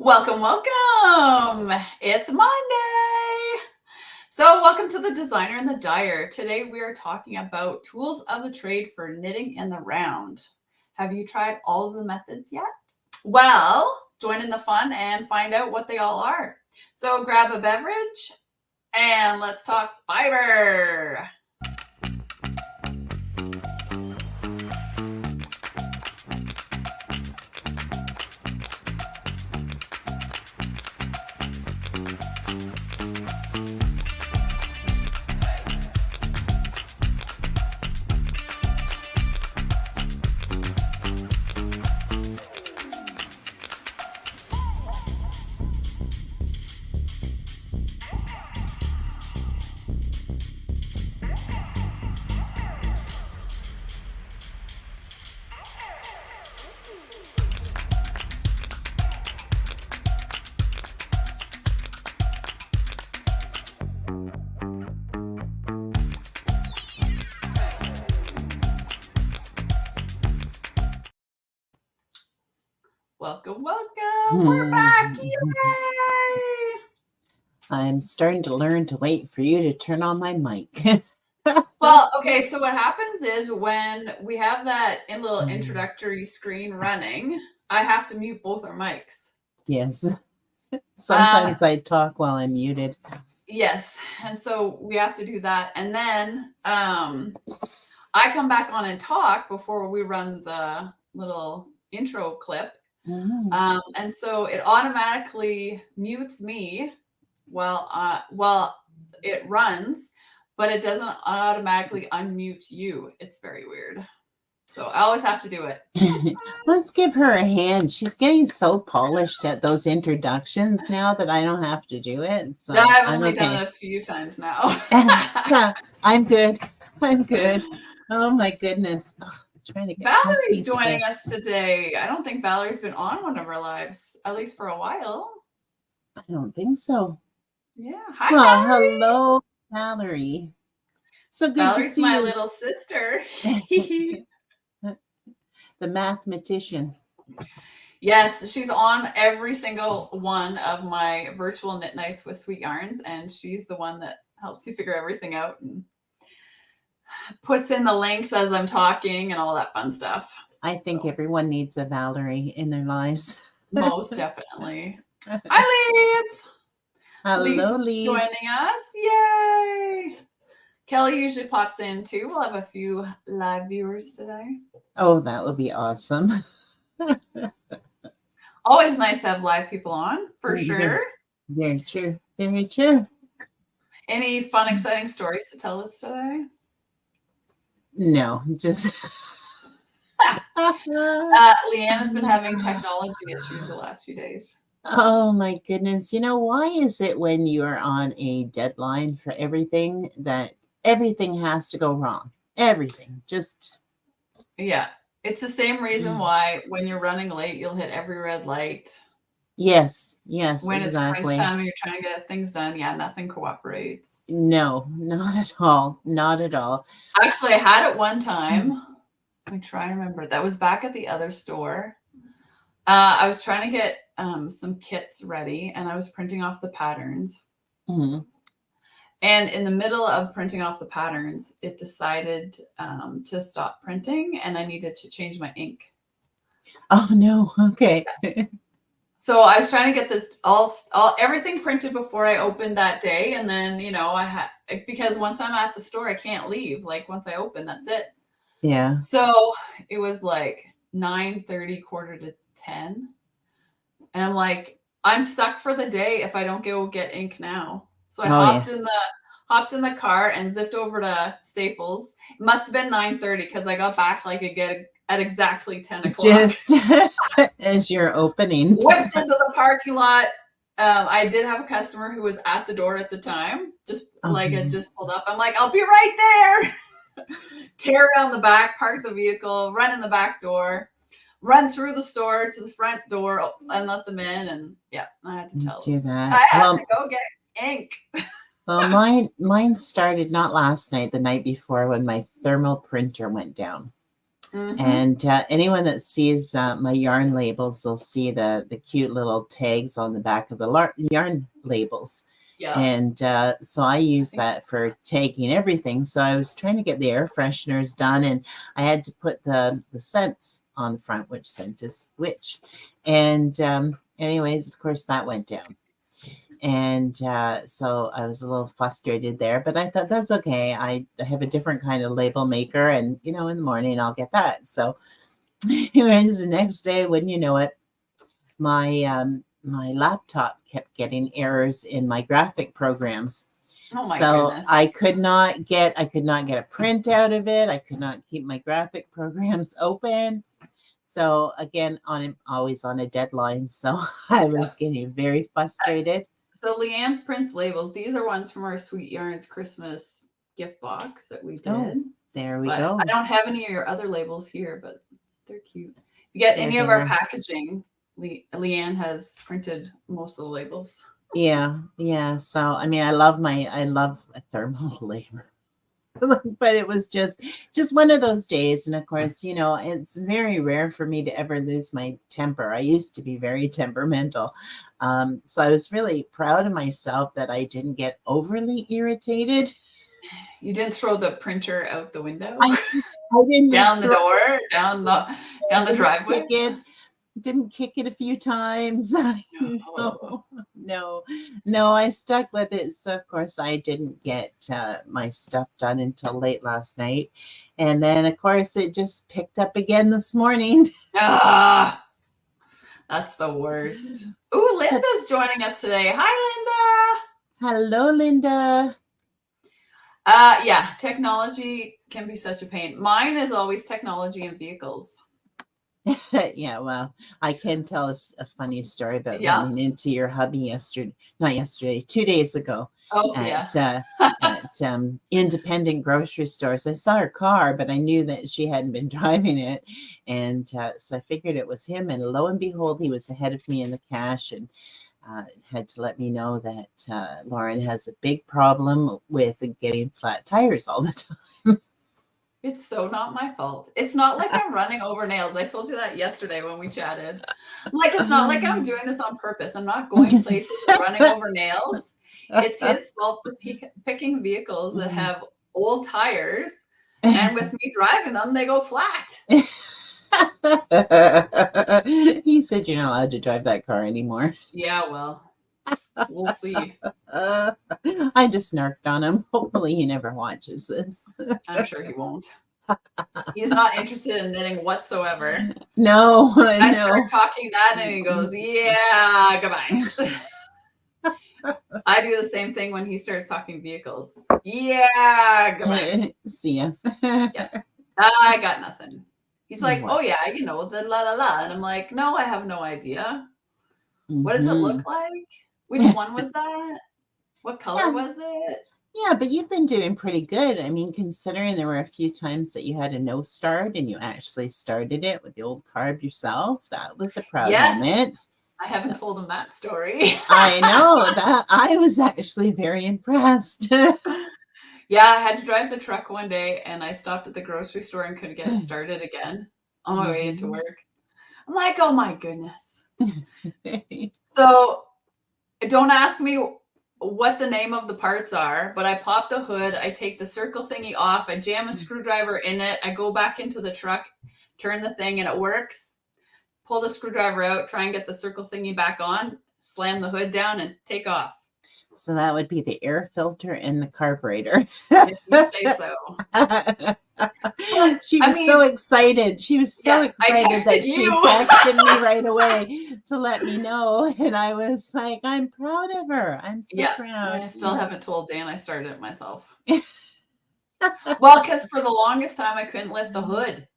Welcome, welcome. It's Monday. So welcome to the Designer and the Dyer. Today we are talking about tools of the trade for knitting in the round. Have you tried all of the methods yet? Well, join in the fun and find out what they all are. So grab a beverage and let's talk fiber. Welcome, welcome. We're back. Yay! I'm starting to learn to wait for you to turn on my mic. Well, okay, so what happens is when we have that little introductory screen running, I have to mute both our mics. Yes. Sometimes I talk while I'm muted. Yes, and so we have to do that. And then I come back on and talk before we run the little intro clip. And so it automatically mutes me while it runs, but it doesn't automatically unmute you. It's very weird. So I always have to do it. Let's give her a hand. She's getting so polished at those introductions now that I don't have to do it. So I've only done it a few times now. I'm good. I'm good. Oh my goodness. Trying to get Valerie's joining us today. I don't think Valerie's been on one of our lives, at least for a while. I don't think so. Yeah. Hi, Valerie. Hello, Valerie. So good Valerie's to see my you. little sister. The mathematician. Yes, she's on every single one of my virtual knit nights with Sweet Yarns, and she's the one that helps you figure everything out and puts in the links as I'm talking and all that fun stuff. I think everyone needs a Valerie in their lives. Most definitely. Hi, Liz. Hello, Liz joining us. Yay. Kelly usually pops in too. We'll have a few live viewers today. Oh, that would be awesome. Always nice to have live people on, for sure. Very true. Very true. Any fun, exciting stories to tell us today? No, just Lea-Ann has been having technology issues the last few days. Oh my goodness. You know, why is it when you're on a deadline for everything that everything has to go wrong? Everything. Just yeah. It's the same reason why when you're running late, you'll hit every red light. Yes, when exactly. It's crunch time and you're trying to get things done, nothing cooperates. No, not at all. Not at all. Actually, I had it one time. I try to remember. That was back at the other store. I was trying to get some kits ready, and I was printing off the patterns. Mm-hmm. And in the middle of printing off the patterns, it decided to stop printing, and I needed to change my ink. Oh no! Okay. So I was trying to get this everything printed before I opened that day. And then, I had, because once I'm at the store, I can't leave. Like once I open, that's it. Yeah. So it was like 9:30, 9:45. And I'm like, I'm stuck for the day if I don't go get ink now. So I hopped in the car and zipped over to Staples. It must have been 9:30 because I got back at exactly 10 o'clock. Just as you're opening. Whipped into the parking lot. I did have a customer who was at the door at the time. It just pulled up. I'm like, I'll be right there. Tear around the back, park the vehicle, run in the back door, run through the store to the front door and let them in. And I had to tell them. That. I had to go get ink. Well, mine started not last night, the night before when my thermal printer went down. And anyone that sees my yarn labels, they'll see the cute little tags on the back of the yarn labels. Yeah. And so I use that for tagging everything. So I was trying to get the air fresheners done, and I had to put the scents on the front, which scent is which. And anyways, of course, that went down. And so I was a little frustrated there, but I thought that's okay. I have a different kind of label maker, and in the morning I'll get that. So anyways, the next day, wouldn't you know it, my my laptop kept getting errors in my graphic programs. Oh my so goodness. I could not get a print out of it. I could not keep my graphic programs open. So again, always on a deadline. So I was getting very frustrated. So Lea-Ann prints labels. These are ones from our Sweet Yarns Christmas gift box that we did. Oh, there we go. I don't have any of your other labels here, but they're cute. If you get any of our packaging, Lea-Ann has printed most of the labels. Yeah. So I mean, I love a thermal label. But it was just one of those days. And of course, it's very rare for me to ever lose my temper. I used to be very temperamental. So I was really proud of myself that I didn't get overly irritated. You didn't throw the printer out the window? I didn't down the door, down the driveway? Didn't kick it a few times. No, I stuck with it. So of course I didn't get my stuff done until late last night. And then of course it just picked up again this morning. That's the worst. Ooh, Linda's joining us today. Hi, Linda. Hello, Linda. Yeah, technology can be such a pain. Mine is always technology and vehicles. Yeah, well, I can tell us a funny story about running into your hubby 2 days ago. At independent grocery stores. I saw her car, but I knew that she hadn't been driving it. And so I figured it was him. And lo and behold, he was ahead of me in the cash and had to let me know that Lauren has a big problem with getting flat tires all the time. It's so not my fault. It's not like I'm running over nails. I told you that yesterday when we chatted. It's not like I'm doing this on purpose. I'm not going places and running over nails. It's his fault for picking vehicles that have old tires. And with me driving them, they go flat. He said you're not allowed to drive that car anymore. Yeah, well, we'll see. I just snarked on him. Hopefully he never watches this. I'm sure he won't. He's not interested in knitting whatsoever. No, I start talking that and he goes, yeah, goodbye. I do the same thing when he starts talking vehicles. Yeah, goodbye. See ya. Yeah. I got nothing. He's like, oh yeah, the la la la. And I'm like, no, I have no idea. What does it look like? Which one was that? What color was it? Yeah, but you've been doing pretty good. I mean, considering there were a few times that you had a no start and you actually started it with the old carb yourself. That was a proud moment. I haven't told him that story. I know that. I was actually very impressed. Yeah, I had to drive the truck one day and I stopped at the grocery store and couldn't get it started again on my way into work. I'm like, oh my goodness. So don't ask me what the name of the parts are, but I pop the hood, I take the circle thingy off, I jam a screwdriver in it, I go back into the truck, turn the thing and it works. Pull the screwdriver out, try and get the circle thingy back on, slam the hood down and take off. So that would be the air filter and the carburetor. If you say so. She was so excited. She was so excited that she texted me right away to let me know. And I was like, I'm proud of her. I'm so proud. I still haven't told Dan I started it myself. Well, because for the longest time, I couldn't lift the hood.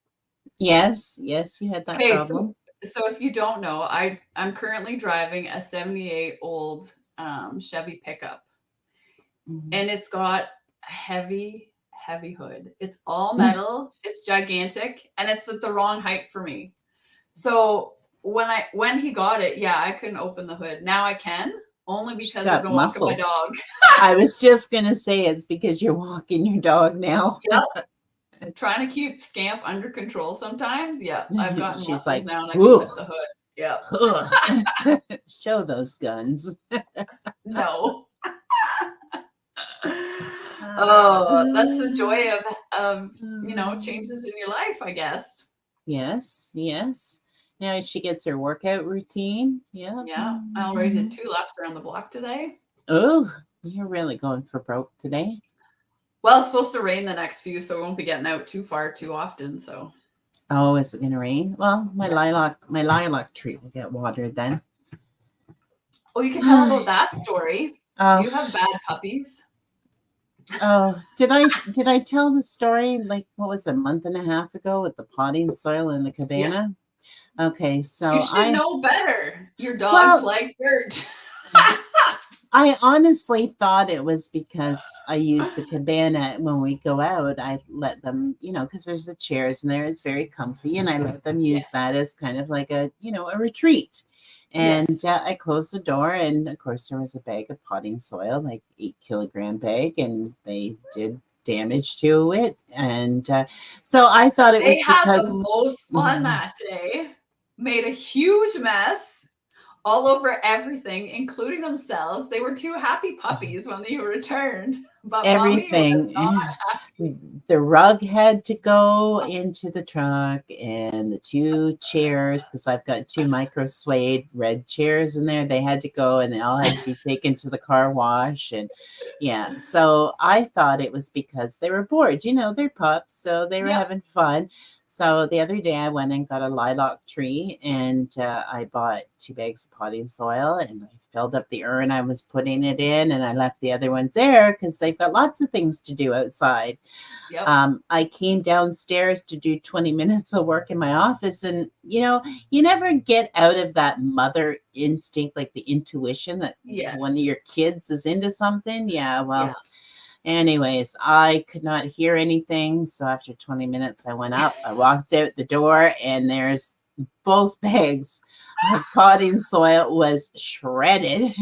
Yes, you had that problem. So if you don't know, I'm currently driving a 78 old Chevy pickup. And it's got a heavy hood. It's all metal. It's gigantic, and it's at the wrong height for me. So when he got it, I couldn't open the hood. Now I can, only because I've been walking my dog. I was just gonna say it's because you're walking your dog now. Yep. Trying to keep Scamp under control sometimes. Yeah, I've gotten She's muscles like, now and I can lift the hood. Yeah. ugh. Show those guns. No. Oh, that's the joy of changes in your life, I guess. Yes, yes. Now she gets her workout routine. Yeah. Yeah, I already did 2 laps around the block today. Oh, you're really going for broke today. Well, it's supposed to rain the next few, so we won't be getting out too far too often. So. Oh, is it gonna rain? Well, my lilac tree will get watered then. Oh, you can tell about that story. Do you have Oh, bad puppies? oh, did I tell the story like what was it, a month and a half ago with the potting soil in the Yeah. cabana? Okay, so You should know better. Your dogs well, like dirt. I honestly thought it was because I use the cabana when we go out. I let them, because there's the chairs and there, it's very comfy, and I let them use Yes. that as kind of like a retreat. And Yes. I closed the door, and of course there was a bag of potting soil, like 8 kilogram bag, and they did damage to it. And so I thought it They was had because the most fun that day. Made a huge mess all over everything, including themselves. They were 2 happy puppies when they returned, but Mommy was everything. not happy. The rug had to go into the truck, and the 2 chairs, because I've got 2 micro suede red chairs in there, they had to go, and they all had to be taken to the car wash. And yeah, so I thought it was because they were bored. They're pups, so they were Yep. having fun. So the other day I went and got a lilac tree, and I bought 2 bags of potting soil, and I filled up the urn I was putting it in, and I left the other ones there because they've got lots of things to do outside. Yep. I came downstairs to do 20 minutes of work in my office, and you never get out of that mother instinct, like the intuition that one of Yes. your kids is into something. Yeah, well, Yeah. anyways, I could not hear anything. So after 20 minutes, I went up, I walked out the door, and there's both bags of potting soil was shredded.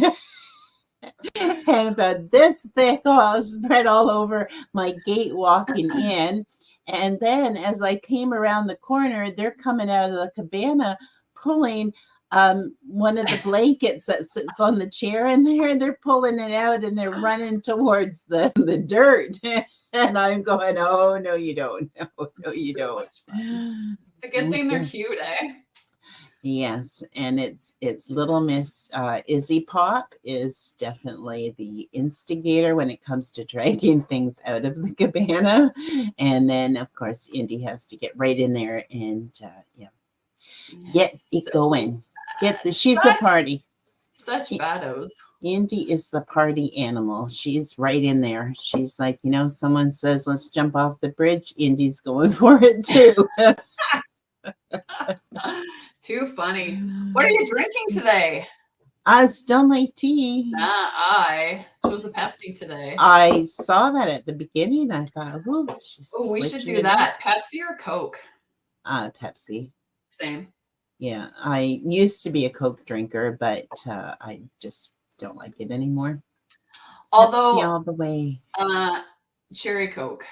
And about this thick, spread all over my gate walking in. And then as I came around the corner, they're coming out of the cabana pulling one of the blankets that sits on the chair in there. They're pulling it out, and they're running towards the dirt. And I'm going, oh, no, you don't. No, you So don't. much fun. It's a good thing they're cute, eh? Yes, and it's little Miss Izzy Pop is definitely the instigator when it comes to dragging things out of the cabana, and then of course Indy has to get right in there and get it going. She's the party. Such baddos. Indy is the party animal. She's right in there. She's like, someone says let's jump off the bridge, Indy's going for it too. Too funny. What are you drinking today? Still my tea. I chose a Pepsi today. I saw that at the beginning. I thought, we should do that. Pepsi or Coke? Pepsi. Same. Yeah, I used to be a Coke drinker, but I just don't like it anymore. Although, Pepsi all the way. Cherry Coke.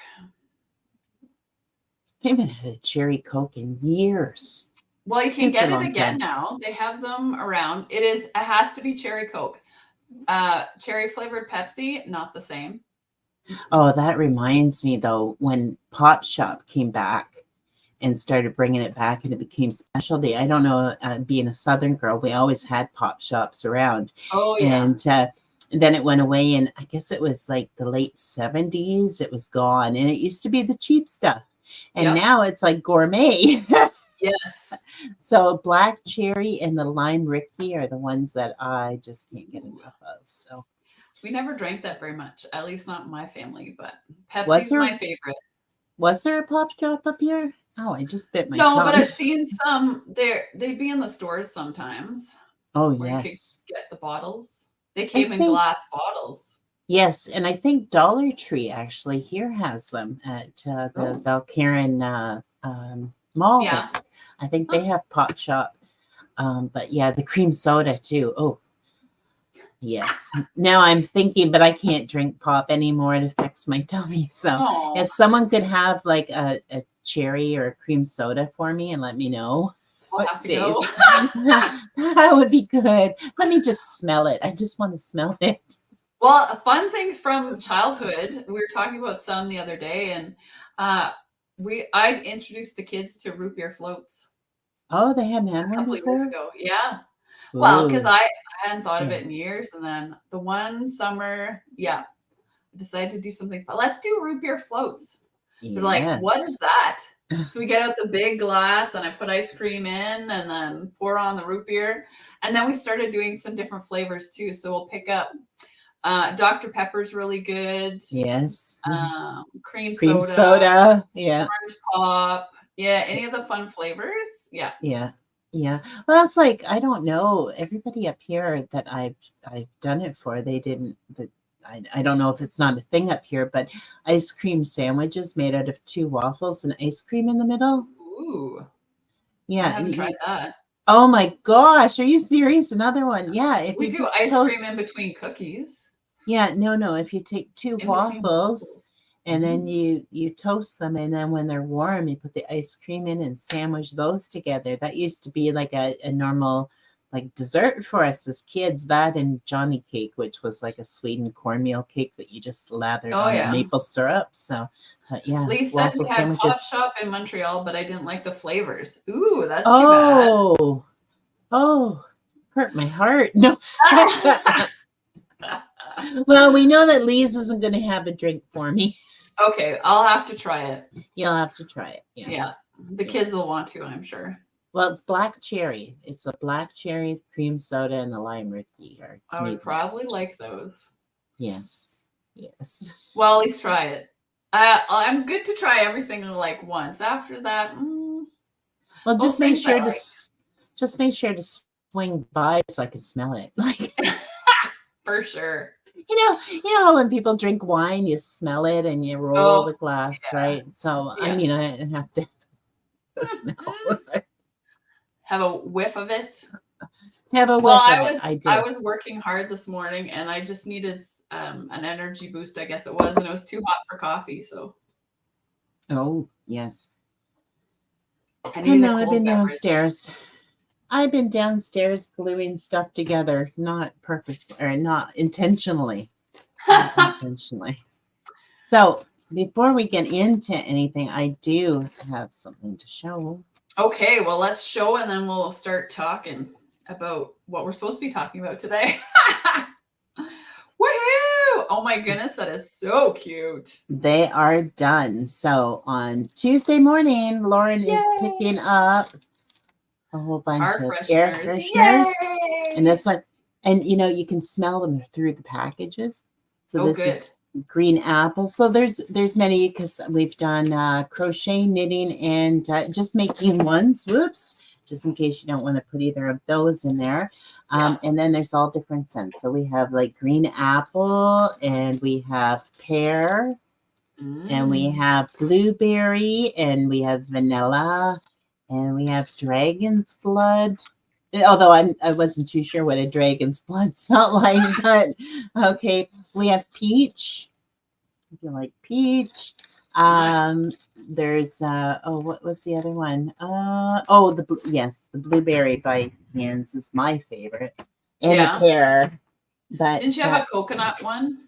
I haven't had a cherry Coke in years. Well, you can get it again now. They have them around. It has to be cherry Coke. Cherry flavored Pepsi, not the same. Oh, that reminds me though, when Pop Shop came back and started bringing it back, and it became specialty. I don't know, being a Southern girl, we always had Pop Shops around. Oh, yeah. And then it went away, and I guess it was like the late 70s. It was gone, and it used to be the cheap stuff. And now it's like gourmet. Yes. So black cherry and the lime Ricky are the ones that I just can't get enough of. So we never drank that very much, at least not in my family, but Pepsi's my favorite. Was there a Pop Shop up here? Oh, I just bit my tongue. No, but I've seen some. They'd be in the stores sometimes. Oh, where yes. you could get the bottles. They came in glass bottles. Yes, and I think Dollar Tree actually here has them at the Valcarin mall. Yeah. I think they have Pop Shop. But yeah, the cream soda too. Oh, Yes. Now I'm thinking, but I can't drink pop anymore. It affects my tummy. So Oh, if someone could have like a cherry or a cream soda for me and let me know we'll what have to go. taste, that would be good. Let me just smell it. I just want to smell it. Well, fun things from childhood. We were talking about some the other day, and I introduced the kids to root beer floats Oh, they hadn't had a one couple of years before? ago. Yeah. Well, because Ooh, I hadn't thought of yeah. it in years, and then the one summer, yeah, I decided to do something. But let's do root beer floats. They're like, what is Yes. that? So we get out the big glass and I put ice cream in and then pour on the root beer. And then we started doing some different flavors too. So we'll pick up Dr. Pepper's really good, Yes. cream Cream soda, soda. Yeah. orange pop. Yeah, any of the fun flavors. Yeah. Yeah. Yeah. Well, that's like, I don't know. Everybody up here that I've done it for, they didn't, but I don't know if it's not a thing up here, but ice cream sandwiches made out of 2 waffles and ice cream in the middle. Ooh, I Yeah. haven't tried that. Oh my gosh. Are you serious? Another one. Yeah. If We you do just ice cream toast. in between cookies, Yeah. No. If you take 2 in between waffles waffles. and then you toast them, and then when they're warm, you put the ice cream in and sandwich those together. That used to be like a normal like dessert for us as kids. That and Johnny cake, which was like a sweetened cornmeal cake that you just lathered Oh on the yeah. maple syrup. So yeah, Lee said waffle he had Pop sandwiches. Shop in Montreal, but I didn't like the flavors. Ooh, that's too bad. Oh, hurt my heart. No. Well, we know that Lee's isn't going to have a drink for me. Okay, I'll have to try it. You'll have to try it. Yes. Yeah, the kids will want to, I'm sure. Well, it's black cherry. It's a black cherry cream soda and the lime Ricky are to I me would the probably best. like those. Yes. Yes. Well, at least try it. I'm good to try everything like once. After that, Well, most things I like. just make sure to swing by so I can smell it. Like For sure. you know how when people drink wine, you smell it and you roll Oh, the glass, yeah. right? So I Yeah. mean, I have to smell. Have a whiff of it. Have a Well, whiff of it. I I do. was working hard this morning and I just needed an energy boost, I guess it was, and it was too hot for coffee, so Oh, yes. I I needed a know I've cold been beverage. downstairs. I've been downstairs gluing stuff together, not purpose or not intentionally. Not intentionally. So before we get into anything, I do have something to show. Okay, well, let's show and then we'll start talking about what we're supposed to be talking about today. Woohoo! Oh my goodness, that is so cute. They are done. So on Tuesday morning, Lauren is picking up a whole bunch Our of air fresheners. fresheners. Yay! And this one, and you can smell them through the packages. So Oh, this good. is green apple. So there's many because we've done crochet, knitting, and just making ones. Whoops. Just in case you don't want to put either of those in there. Yeah. And then there's all different scents. So we have like green apple, and we have pear, and we have blueberry, and we have vanilla, and we have dragon's blood. Although I wasn't too sure what a dragon's blood smelled like, but okay. We have peach. If you like peach. Nice. There's what was the other one? The blueberry by hands is my favorite, and Yeah. the pear. But Didn't you have a coconut one?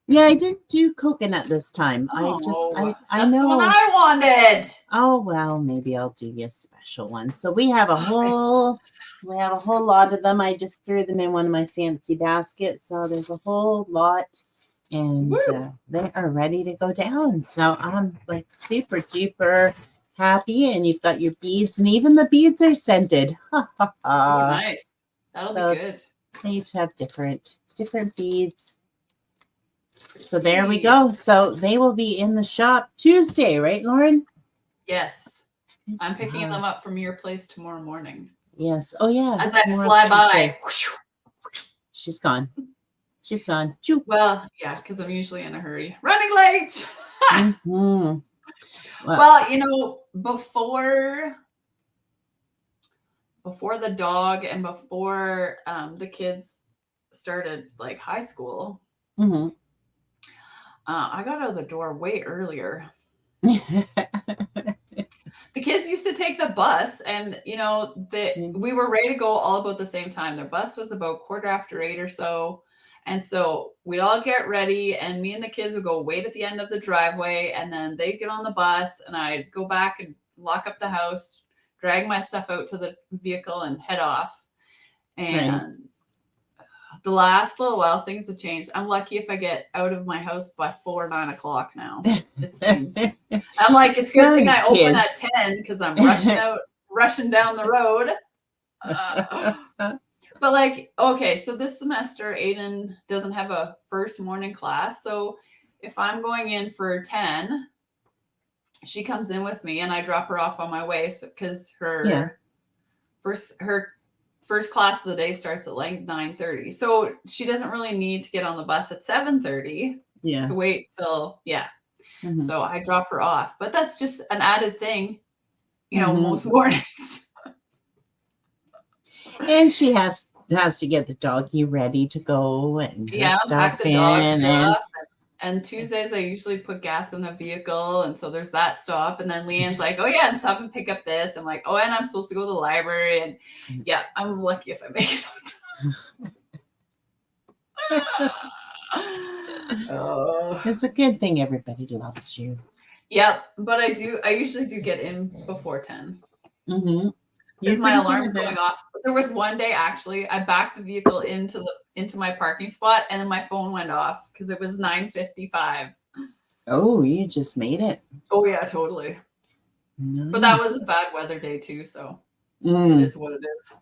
yeah, I did do coconut this time. Oh, I that's the one know. I wanted. Oh well, maybe I'll do you a special one. So we have a whole lot of them. I just threw them in one of my fancy baskets. So there's a whole lot, and they are ready to go down. So I'm like super duper happy. And you've got your beads, and even the beads are scented. Oh, nice. That'll be good. They each have different beads. So there we go. So they will be in the shop Tuesday, right, Lauren? Yes. I'm picking them up from your place tomorrow morning. Yes. Oh, yeah. As I fly by. She's gone. She's gone. Well, yeah, because I'm usually in a hurry. Running late. Mm-hmm. Well, before the dog and before the kids started like high school, Mm-hmm. I got out of the door way earlier. The kids used to take the bus, and we were ready to go all about the same time. Their bus was about 8:15 or so. And so we'd all get ready, and me and the kids would go wait at the end of the driveway, and then they'd get on the bus, and I'd go back and lock up the house, drag my stuff out to the vehicle, and head off. And the last little while, things have changed. I'm lucky if I get out of my house by 9 o'clock now, it seems. I'm like, it's a good thing I open at 10 because I'm rushing down the road. But like, okay, so this semester, Aiden doesn't have a first morning class. So if I'm going in for 10, she comes in with me and I drop her off on my way. So, because her first class of the day starts at like 9:30. So she doesn't really need to get on the bus at 7:30 to wait till, Mm-hmm. So I drop her off. But that's just an added thing, most mornings. And she has to get the doggy ready to go and pack the dog stuff. And Tuesdays I usually put gas in the vehicle, and so there's that stop. And then Leanne's like, "Oh yeah, and stop and pick up this." I'm like, "Oh, and I'm supposed to go to the library." And I'm lucky if I make it on time. Oh, it's a good thing everybody loves you. Yep, but I usually do get in before 10. Mm-hmm. Because my alarm's going off. There was one day actually, I backed the vehicle into my parking spot, and then my phone went off because it was 9:55. Oh, you just made it. Oh yeah, totally. Nice. But that was a bad weather day too, so it is what it is.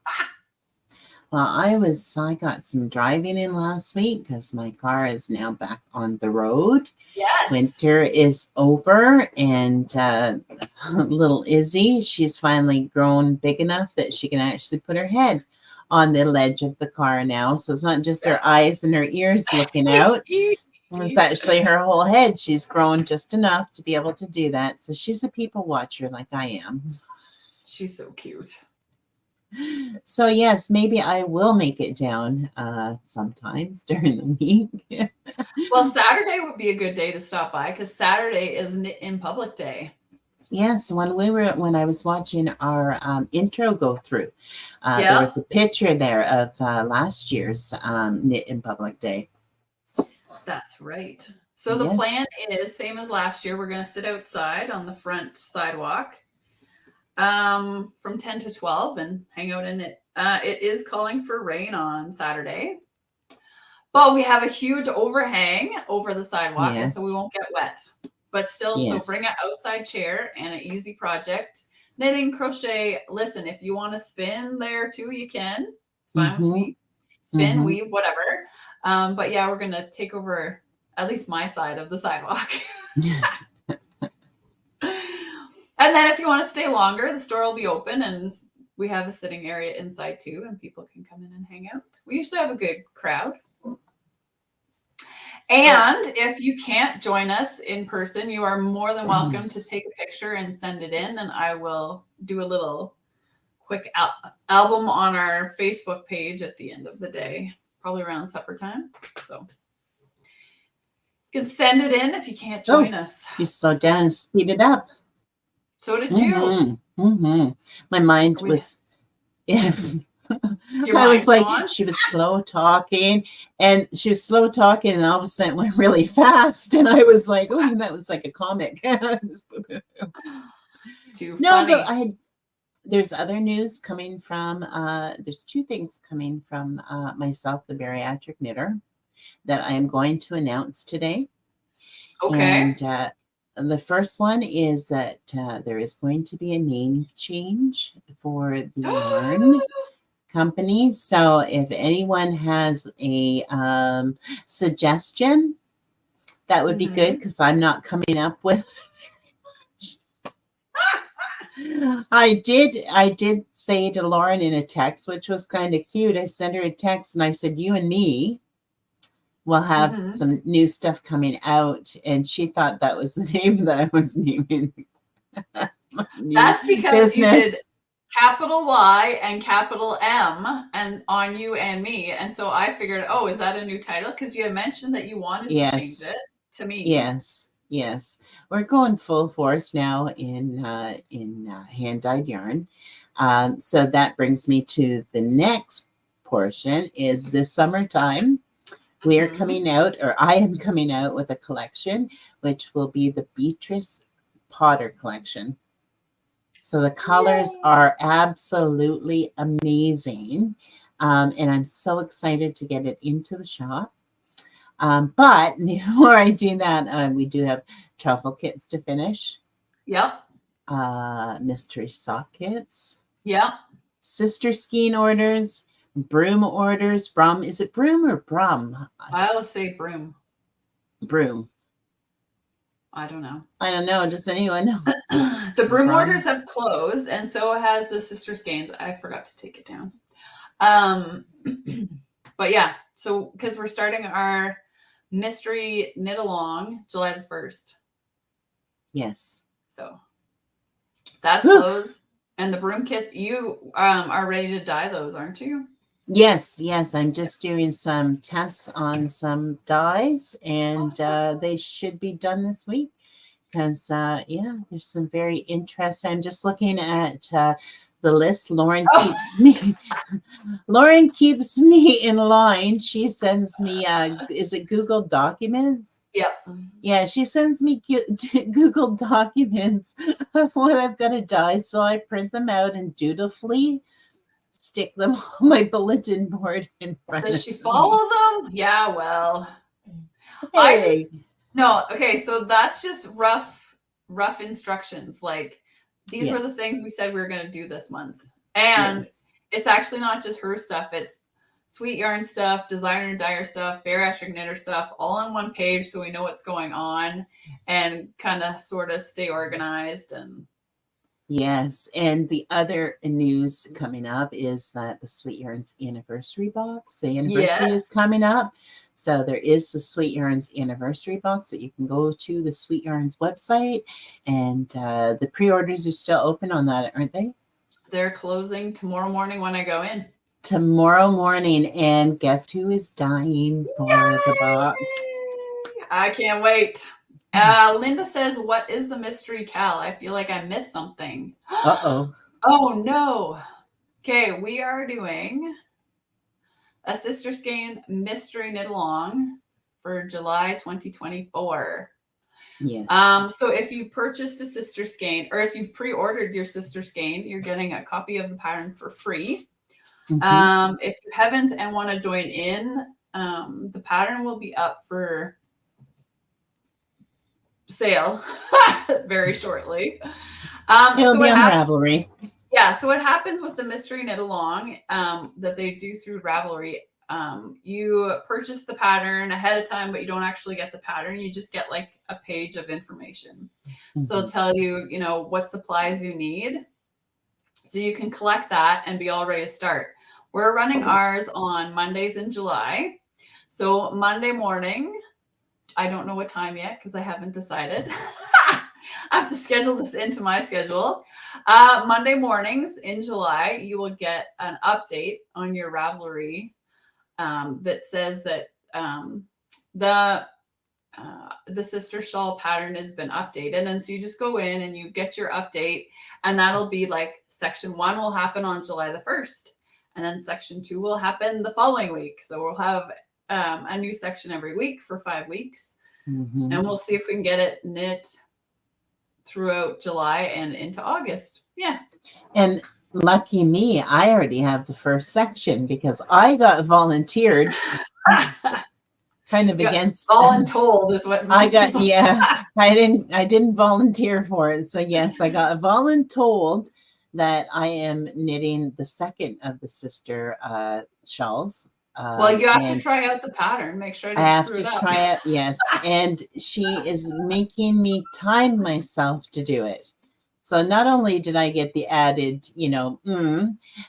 Well, I got some driving in last week because my car is now back on the road. Yes. Winter is over, and little Izzy, she's finally grown big enough that she can actually put her head on the ledge of the car now. So it's not just her eyes and her ears looking out. It's actually her whole head. She's grown just enough to be able to do that. So she's a people watcher like I am. She's so cute. So yes, maybe I will make it down sometimes during the week. Well, Saturday would be a good day to stop by because Saturday is Knit in Public Day. Yes, when I was watching our intro go through, there was a picture there of last year's Knit in Public Day. That's right. So the plan is same as last year. We're going to sit outside on the front sidewalk from 10 to 12 and hang out in it. It is calling for rain on Saturday, but we have a huge overhang over the sidewalk, and so we won't get wet. But still, so bring an outside chair and an easy project. Knitting, crochet. Listen, if you want to spin there too, you can. It's fine with me. Spin, weave, whatever. But yeah, we're going to take over at least my side of the sidewalk. And then if you want to stay longer, the store will be open, and we have a sitting area inside too, and people can come in and hang out. We usually have a good crowd. And if you can't join us in person, you are more than welcome to take a picture and send it in, and I will do a little quick album on our Facebook page at the end of the day, probably around supper time. So you can send it in if you can't join us. You slowed down and speeded up. So did you. My mind was, I was like, she was slow talking, and and all of a sudden it went really fast, and I was like, oh, that was like a comic. Too no, funny. But there's other news coming from, there's two things coming from myself, the Bariatric Knitter, that I am going to announce today. Okay. And the first one is that there is going to be a name change for the yarn company. So if anyone has a suggestion, that would be good, because I'm not coming up with. I did say to Lauren in a text, which was kind of cute. I sent her a text and I said, you and me will have some new stuff coming out, and she thought that was the name that I was naming. That's because you did capital Y and capital M and on you and me. And so I figured, oh, is that a new title? Because you had mentioned that you wanted to change Yes. it to me. Yes. Yes. We're going full force now in hand-dyed yarn. So that brings me to the next portion is this summertime. We are coming out, or I am coming out with a collection, which will be the Beatrix Potter collection. So the colors are absolutely amazing. And I'm so excited to get it into the shop. But before I do that, we do have truffle kits to finish. Yep. Mystery sock kits. Yep. Sister skein orders. Broom orders. Brum. Is it broom or brum? I always say broom. Broom. I don't know. I don't know. Does anyone know? The broom orders have closed, and so has the sister skeins. I forgot to take it down. But yeah, so because we're starting our mystery knit along July the 1st. Yes. So that's closed. And the broom kits, you are ready to dye those, aren't you? Yes, yes. I'm just doing some tests on some dyes, and they should be done this week. Because yeah, there's some very interesting. I'm just looking at the list. Lauren keeps me in line. She sends me is it Google Documents? Yep. Yeah, she sends me Google Documents of what I've got to dye, so I print them out and dutifully stick them on my bulletin board in front. Does she follow them? Yeah, well, hey. Okay, so that's just rough instructions. Like these were the things we said we were going to do this month. And it's actually not just her stuff. It's Sweet Yarn stuff, Designer and Dyer stuff, Bariatric Knitter stuff, all on one page so we know what's going on and kind of sort of stay organized. And yes, and the other news coming up is that the Sweet Yarns anniversary box, the anniversary is coming up. So there is the Sweet Yarns anniversary box that you can go to the Sweet Yarns website, and the pre-orders are still open on that, aren't they? They're closing tomorrow morning when I go in. Tomorrow morning, and guess who is dying for the box? I can't wait. Linda says, what is the mystery cal? I feel like I missed something. Uh-oh. Oh, no. Okay, we are doing a sister skein mystery knit along for July 2024. Yes. So if you purchased a sister skein, or if you pre-ordered your sister skein, you're getting a copy of the pattern for free. If you haven't and want to join in, the pattern will be up for sale very shortly. It'll be on Ravelry. Yeah, so what happens with the mystery knit along that they do through Ravelry, you purchase the pattern ahead of time, but you don't actually get the pattern. You just get like a page of information. So it'll tell you, you know, what supplies you need. So you can collect that and be all ready to start. We're running ours on Mondays in July. So Monday morning, I don't know what time yet because I haven't decided. I have to schedule this into my schedule. Monday mornings in July, you will get an update on your Ravelry that says that the sister shawl pattern has been updated. And so you just go in and you get your update, and that'll be like section 1 will happen on July the 1st. And then section 2 will happen the following week. So we'll have a new section every week for 5 weeks. And we'll see if we can get it knit throughout July and into August. Yeah. And lucky me, I already have the first section because I got volunteered kind of against voluntold is what I got. Yeah, I didn't volunteer for it. So yes, I got voluntold that I am knitting the second of the sister shawls. Well, you have to try out the pattern. Make sure I have to try it. Yes, and she is making me time myself to do it. So not only did I get the added,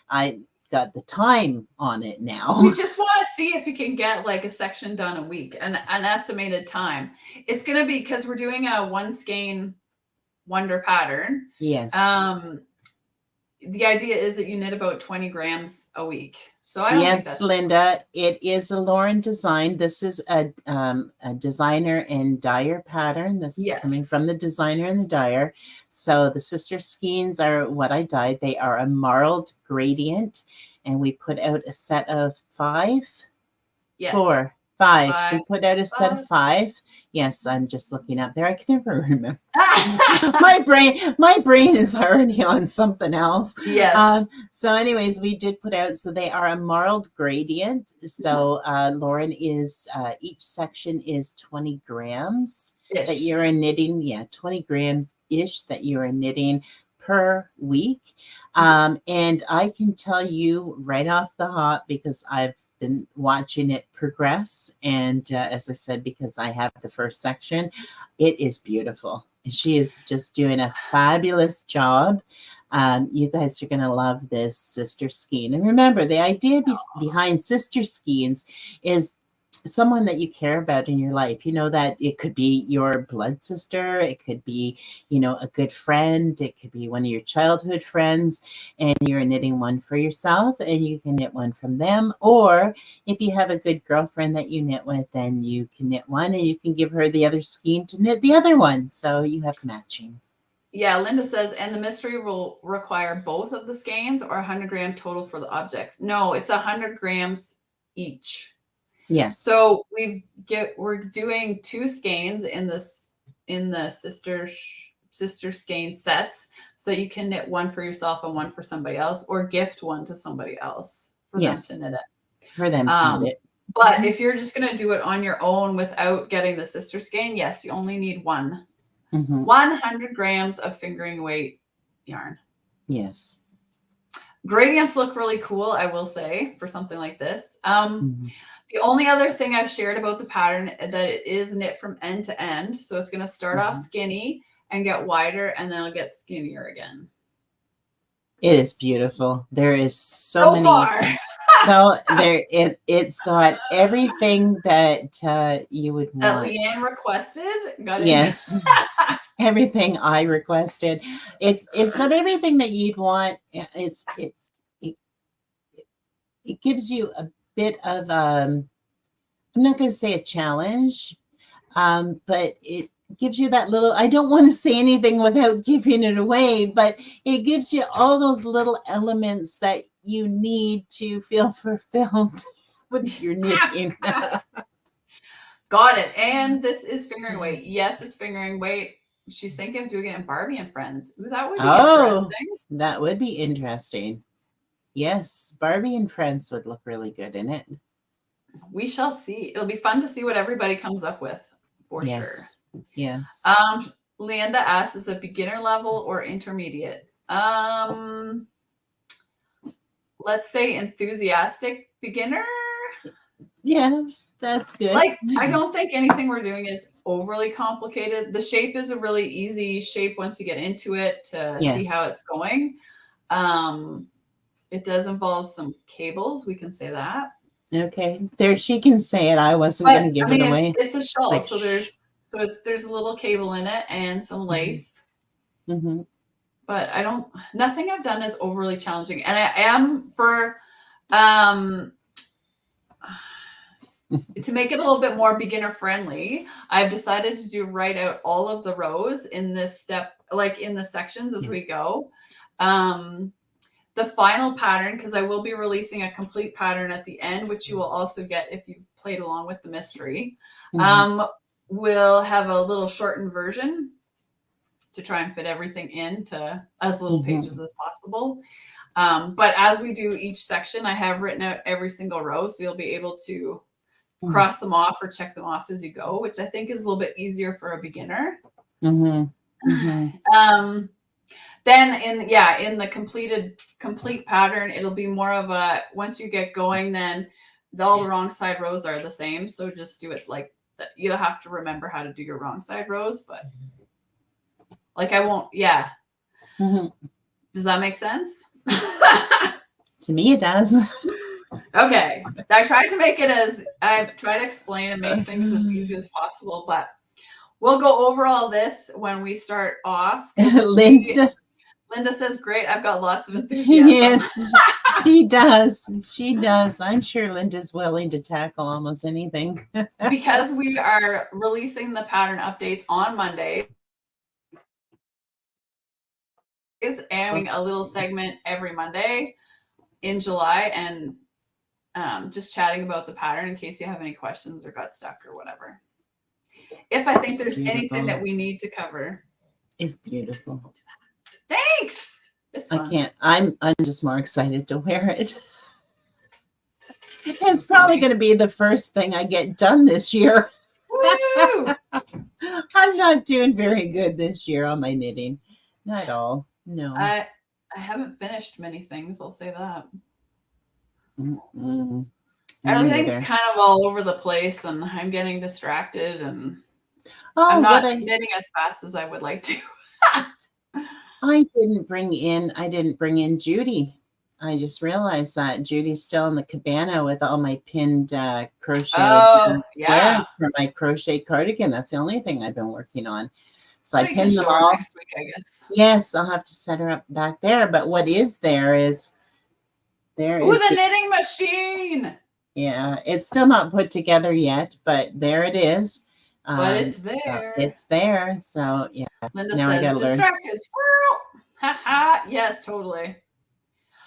I got the time on it now. We just want to see if you can get like a section done a week and an estimated time. It's going to be because we're doing a one skein wonder pattern. Yes. the idea is that you knit about 20 grams a week. So I don't think Yes, that's Linda, it is a Lauren design. This is a designer and dyer pattern. This is coming yes. from the designer and the dyer. So the sister skeins are what I dyed. They are a marled gradient, and we put out a set of five. Yes. 4, 5. Five. We put out a set of 5. Yes, I'm just looking up there. I can never remember. my brain is already on something else. Yes. So anyways, we did put out, so they are a marled gradient. So Lauren is each section is 20 grams Ish. that you're knitting. Yeah, 20 grams ish that you are knitting per week. And I can tell you right off the hop, because I've been watching it progress, and as I said, because I have the first section, it is beautiful. She is just doing a fabulous job. You guys are going to love this sister skein. And remember, the idea behind sister skeins is someone that you care about in your life. You know, that it could be your blood sister, it could be, you know, a good friend, it could be one of your childhood friends, and you're knitting one for yourself, and you can knit one from them. Or if you have a good girlfriend that you knit with, then you can knit one and you can give her the other skein to knit the other one, so you have matching. Yeah, Linda says, and the mystery will require both of the skeins, or 100 gram total for the object. No, it's 100 grams each. Yes. So we're doing 2 skeins in the sister skein sets, so that you can knit one for yourself and one for somebody else, or gift one to somebody else for them to knit it. For them to knit it. But if you're just going to do it on your own without getting the sister skein, yes, you only need 100 grams of fingering weight yarn. Yes. Gradients look really cool, I will say, for something like this. The only other thing I've shared about the pattern is that it is knit from end to end. So it's going to start off skinny and get wider, and then it'll get skinnier again. It is beautiful. There is so many. Far. So there, it's got everything that you would want. That Lea-Ann requested. Yes, everything I requested. It's got everything that you'd want. It gives you a bit of I'm not going to say a challenge, but it gives you that little, I don't want to say anything without giving it away, but it gives you all those little elements that you need to feel fulfilled with your knitting. Got it. And this is fingering weight. Yes, it's fingering weight. She's thinking of doing it in Barbie and Friends. Ooh, that would be interesting. That would be interesting. Yes, Barbie and Friends would look really good in it. We shall see. It'll be fun to see what everybody comes up with, for sure. Yes. Leanda asks, is it beginner level or intermediate? Let's say enthusiastic beginner. Yeah, that's good. Like, I don't think anything we're doing is overly complicated. The shape is a really easy shape once you get into it to see how it's going. It does involve some cables. We can say that. Okay, there, she can say it. I wasn't going to give it away. It's a shawl, so there's a little cable in it and some lace. But nothing I've done is overly challenging, and I am for to make it a little bit more beginner friendly. I've decided to write out all of the rows in this step, like in the sections as we go. The final pattern, because I will be releasing a complete pattern at the end, which you will also get if you played along with the mystery. We'll have a little shortened version to try and fit everything into as little pages as possible. But as we do each section, I have written out every single row, so you'll be able to cross them off or check them off as you go, which I think is a little bit easier for a beginner. Then in the complete pattern, it'll be more of a, once you get going, then all the wrong side rows are the same. So just do it like that. You'll have to remember how to do your wrong side rows, but like I won't, Does that make sense? To me, it does. Okay. I tried to explain and make things as easy as possible, but we'll go over all this when we start off. Linda says, great. I've got lots of enthusiasm. Yes, she does. She does. I'm sure Linda's willing to tackle almost anything. Because we are releasing the pattern updates on Monday and a little segment every Monday in July, and just chatting about the pattern in case you have any questions or got stuck or whatever. If I think there's anything that we need to cover. It's beautiful. Thanks. It's fun. I can't. I'm just more excited to wear it. It's probably going to be the first thing I get done this year. Woo! I'm not doing very good this year on my knitting. Not at all. No. I haven't finished many things, I'll say that. Everything's kind of all over the place, and I'm getting distracted, and I'm not knitting as fast as I would like to. I didn't bring in Judy. I just realized that Judy's still in the cabana with all my pinned crochet squares for my crochet cardigan. That's the only thing I've been working on. So I pinned them all next week, I guess. Yes, I'll have to set her up back there. But what is there is the knitting machine. Yeah, it's still not put together yet, but there it is. But it's there. It's there. So yeah. Linda says, distracted squirrel. Haha. Yes, totally.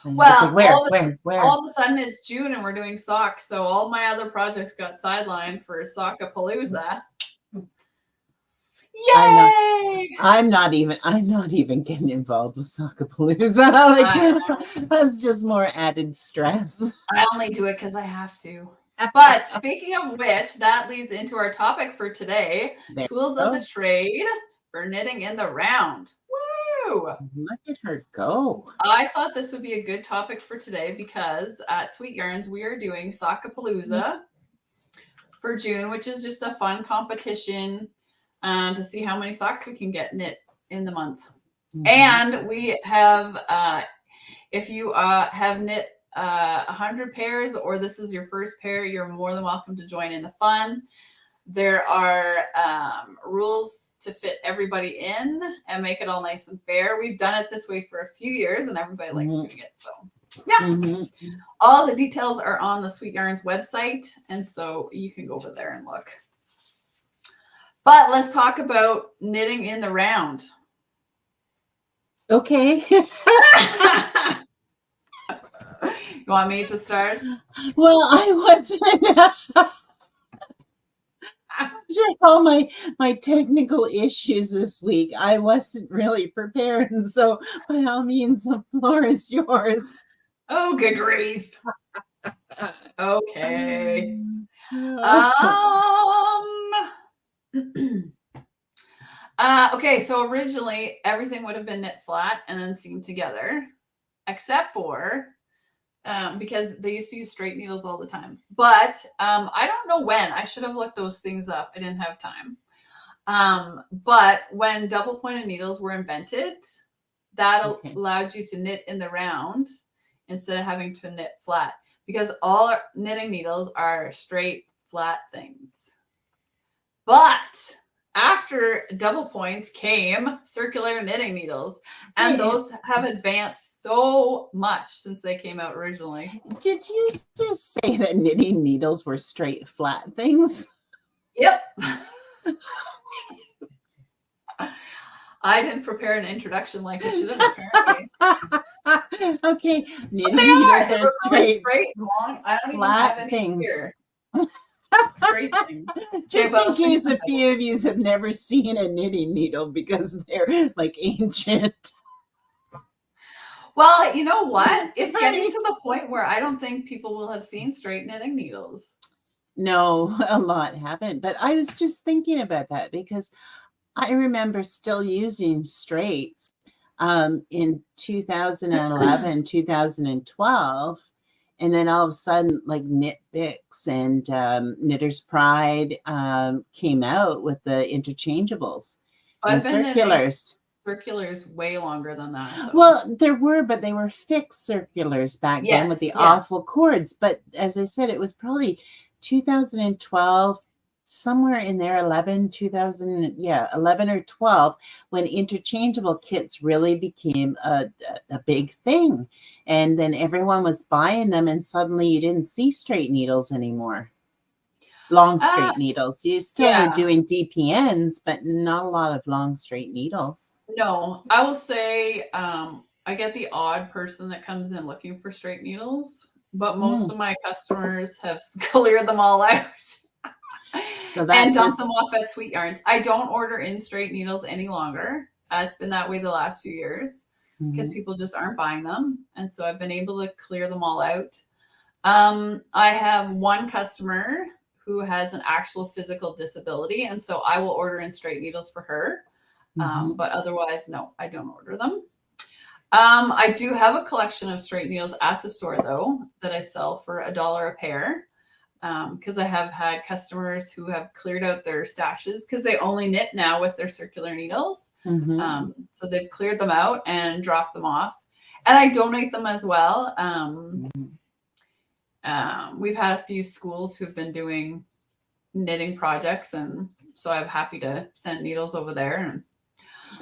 Well, where? All of a sudden it's June and we're doing socks. So all my other projects got sidelined for Sockapalooza. Yay! I'm not even getting involved with Sockapalooza. That's just more added stress. I only do it because I have to. But speaking of which, that leads into our topic for today: tools of the trade for knitting in the round. Woo! Look at her go. I thought this would be a good topic for today because at Sweet Yarns we are doing Sockapalooza for June, which is just a fun competition to see how many socks we can get knit in the month. And we have, if you have knit 100 pairs or this is your first pair, you're more than welcome to join in the fun. There are rules to fit everybody in and make it all nice and fair. We've done it this way for a few years and everybody likes doing it. So yeah, all the details are on the Sweet Yarns website. And so you can go over there and look. But let's talk about knitting in the round. Okay. You want me to start? Well, I wasn't. After all my technical issues this week, I wasn't really prepared. And so by all means, the floor is yours. Oh, good grief. Okay. Okay, so originally everything would have been knit flat and then seamed together, except for because they used to use straight needles all the time. But I don't know when. I should have looked those things up. I didn't have time. But when double pointed needles were invented, that allowed you to knit in the round instead of having to knit flat, because all knitting needles are straight, flat things. But after double points came circular knitting needles, and those have advanced so much since they came out originally. Did you just say that knitting needles were straight, flat things? Yep. I didn't prepare an introduction like I should have, apparently. Okay. Knitting needles are straight, long. I don't even flat have any things. here. Straight thing. Just in case a few of you have never seen a knitting needle because they're like ancient. Well, you know what? It's getting to the point where I don't think people will have seen straight knitting needles. No, a lot haven't. But I was just thinking about that because I remember still using straights in 2011, 2012. And then all of a sudden, like Knit Bix and Knitter's Pride came out with the interchangeables and circulars. Circulars way longer than that. Though. Well, there were, but they were fixed circulars back then with the awful cords. But as I said, it was probably 2012 somewhere in there, 11 or 12, when interchangeable kits really became a big thing. And then everyone was buying them, and suddenly you didn't see straight needles anymore. Long straight needles. You still were doing DPNs, but not a lot of long straight needles. No, I will say I get the odd person that comes in looking for straight needles, but most of my customers have cleared them all out. So that and dump them off at Sweet Yarns. I don't order in straight needles any longer. It's been that way the last few years because people just aren't buying them. And so I've been able to clear them all out. I have one customer who has an actual physical disability. And so I will order in straight needles for her. But otherwise, no, I don't order them. I do have a collection of straight needles at the store, though, that I sell for $1 a pair. Because I have had customers who have cleared out their stashes because they only knit now with their circular needles. So they've cleared them out and dropped them off. And I donate them as well. We've had a few schools who've been doing knitting projects, and so I'm happy to send needles over there.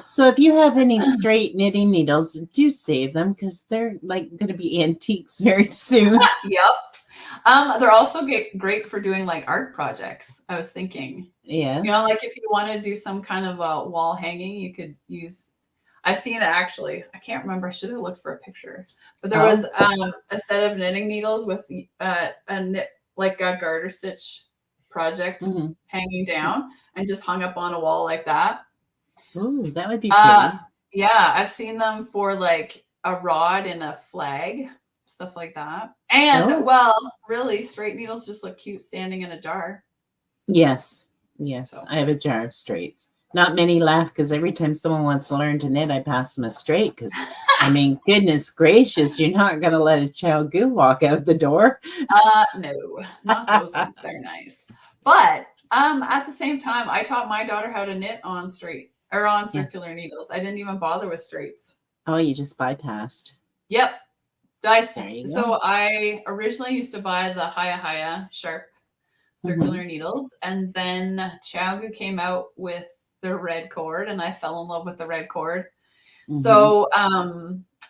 So if you have any straight knitting needles, do save them because they're like going to be antiques very soon. Yep. They're also great for doing like art projects. I was thinking, yes, you know, like if you want to do some kind of a wall hanging, you could use. I've seen it actually. I can't remember. I should have looked for a picture. But there was a set of knitting needles with a garter stitch project hanging down and just hung up on a wall like that. Oh, that would be pretty. Yeah, I've seen them for like a rod and a flag, stuff like that. And well, really, straight needles just look cute standing in a jar. Yes. So. I have a jar of straights. Not many left because every time someone wants to learn to knit, I pass them a straight because, I mean, goodness gracious, you're not going to let a Chow Goo walk out the door. No, not those ones. They're nice. But at the same time, I taught my daughter how to knit on circular needles. I didn't even bother with straights. Oh, you just bypassed. Yep. So I originally used to buy the Haya sharp circular needles, and then Chow Goo came out with the red cord, and I fell in love with the red cord. So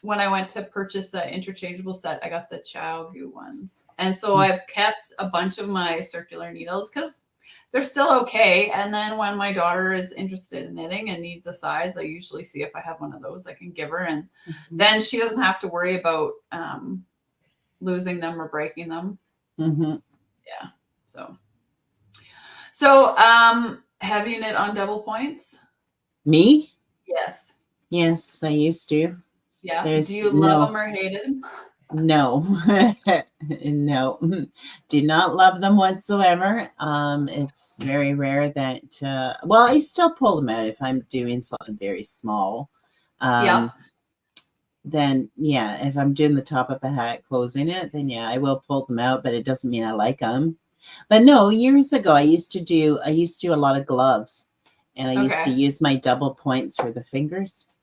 when I went to purchase an interchangeable set, I got the Chow Goo ones, and so I've kept a bunch of my circular needles because they're still okay. And then when my daughter is interested in knitting and needs a size, I usually see if I have one of those I can give her, and then she doesn't have to worry about losing them or breaking them. Yeah. So have you knit on double points? Me? Yes. Yes, I used to. Yeah. Do you love them or hate them? No. No. Do not love them whatsoever. It's very rare that, well, I still pull them out if I'm doing something very small. Then, yeah, if I'm doing the top of a hat, closing it, then yeah, I will pull them out, but it doesn't mean I like them. But no, years ago, I used to do a lot of gloves, and I used to use my double points for the fingers.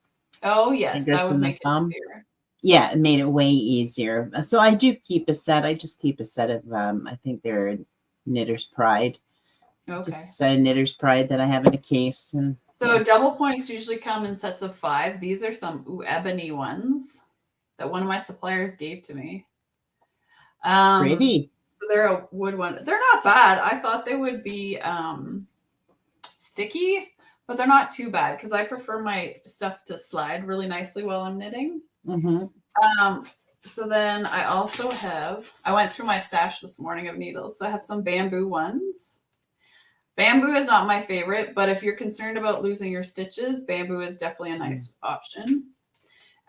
Oh, yes. That would make it easier. Yeah, it made it way easier. So I do keep a set. I just keep a set of, I think they're Knitter's Pride. Just a set of Knitter's Pride that I have in a case. And so double points usually come in sets of 5. These are some ebony ones that one of my suppliers gave to me. Pretty. So they're a wood one. They're not bad. I thought they would be sticky, but they're not too bad because I prefer my stuff to slide really nicely while I'm knitting. So then I also I went through my stash this morning of needles. So I have some bamboo ones. Bamboo is not my favorite, but if you're concerned about losing your stitches, bamboo is definitely a nice option.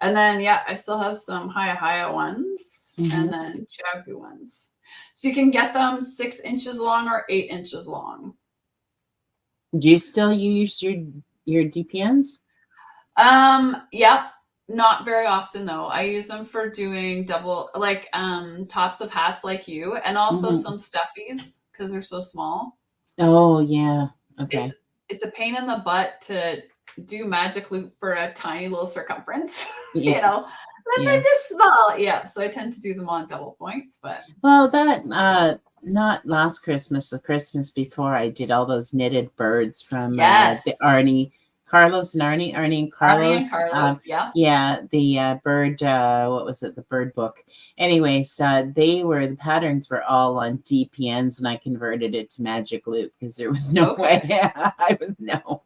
And then, yeah, I still have some Haya ones and then Chow Goo ones. So you can get them 6 inches long or 8 inches long. Do you still use your DPNs? Yep. Not very often though. I use them for doing double, like tops of hats like you, and also some stuffies because they're so small. Oh yeah. Okay. It's a pain in the butt to do magic loop for a tiny little circumference. Yes. You know, they're just small. Yeah. So I tend to do them on double points, but well, that not last Christmas, the Christmas before, I did all those knitted birds from the Yes. Arnie, Carlos and Arnie and Arnie and Carlos. Carlos. Yeah. Yeah, the bird, what was it? The bird book. Anyways, the patterns were all on DPNs, and I converted it to Magic Loop because there was no way. I was no.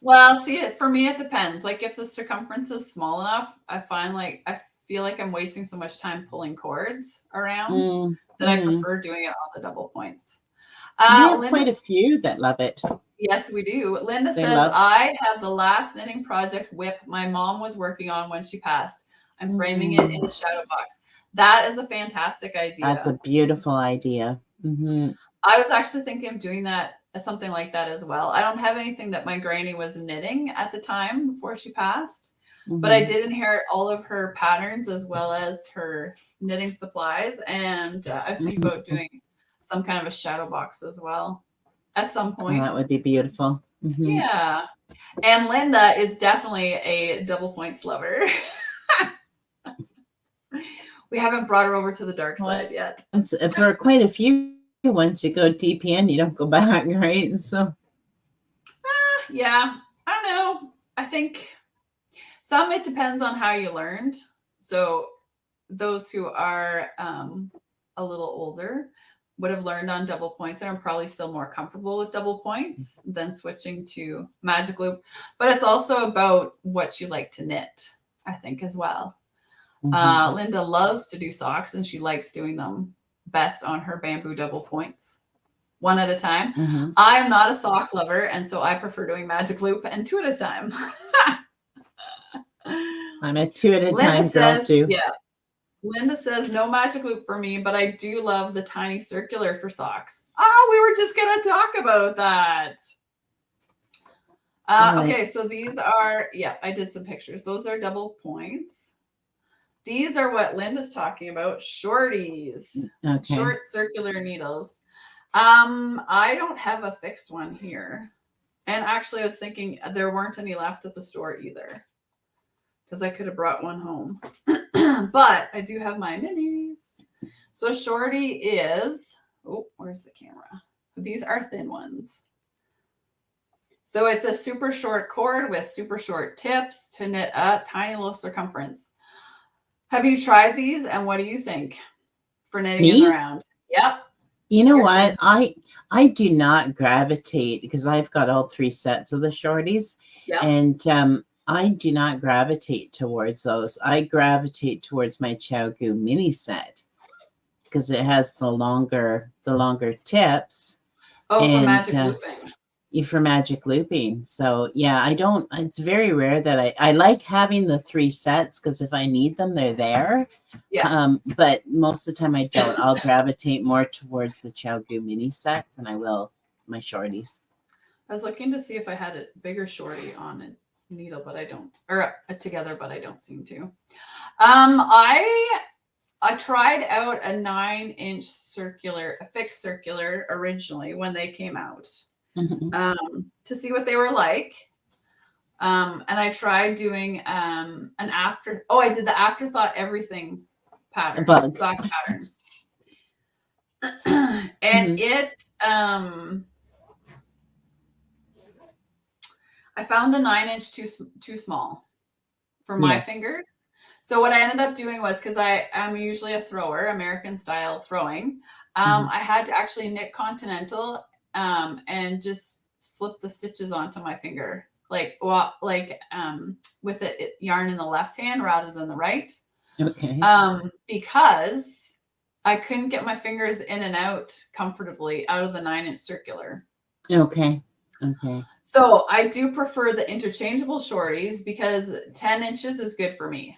Well, see, for me, it depends. Like if the circumference is small enough, I find like I feel like I'm wasting so much time pulling cords around that I prefer doing it on the double points. We have quite a few that love it. Yes, we do. Linda says, I have the last knitting project whip my mom was working on when she passed. I'm framing it in the shadow box. That is a fantastic idea. That's a beautiful idea. I was actually thinking of doing that, something like that as well. I don't have anything that my granny was knitting at the time before she passed, but I did inherit all of her patterns as well as her knitting supplies. And I was thinking about doing some kind of a shadow box as well at some point. Oh, that would be beautiful. Yeah. And Linda is definitely a double points lover. We haven't brought her over to the dark side yet. For quite a few, once you go DPN, you don't go back, right? So, yeah, I don't know. I think it depends on how you learned. So those who are a little older would have learned on double points and are probably still more comfortable with double points than switching to Magic Loop. But it's also about what you like to knit, I think, as well. Linda loves to do socks, and she likes doing them best on her bamboo double points, one at a time. I am not a sock lover, and so I prefer doing Magic Loop and 2 at a time. I'm a 2 at a time girl too. Yeah. Linda says, no Magic Loop for me, but I do love the tiny circular for socks. Oh, we were just going to talk about that. Okay, so these are, I did some pictures. Those are double points. These are what Linda's talking about, shorties. Okay. Short circular needles. I don't have a fixed one here. And actually, I was thinking there weren't any left at the store either, because I could have brought one home. But I do have my minis. So shorty is, where's the camera? These are thin ones. So it's a super short cord with super short tips to knit a tiny little circumference. Have you tried these, and what do you think for knitting around? Yep. You know what? I do not gravitate, because I've got all 3 sets of the shorties, and I do not gravitate towards those. I gravitate towards my Chow-Goo mini set because it has the longer tips. Oh, for Magic Looping. For Magic Looping. So yeah, it's very rare that I like having the 3 sets, because if I need them, they're there. Yeah. But most of the time I don't. I'll gravitate more towards the Chow-Goo mini set than I will my shorties. I was looking to see if I had a bigger shorty on a needle, but I don't, or together, but I don't seem to. I tried out a 9-inch circular, a fixed circular originally when they came out. To see what they were like. And I tried doing I did the Afterthought Everything pattern, sock pattern. And it, I found the 9-inch too small for my fingers. So what I ended up doing was, because I'm usually a thrower, American style throwing, I had to actually knit continental and just slip the stitches onto my finger, with it yarn in the left hand rather than the right. Okay. Because I couldn't get my fingers in and out comfortably out of the 9-inch circular. Okay. Okay. So I do prefer the interchangeable shorties, because 10 inches is good for me.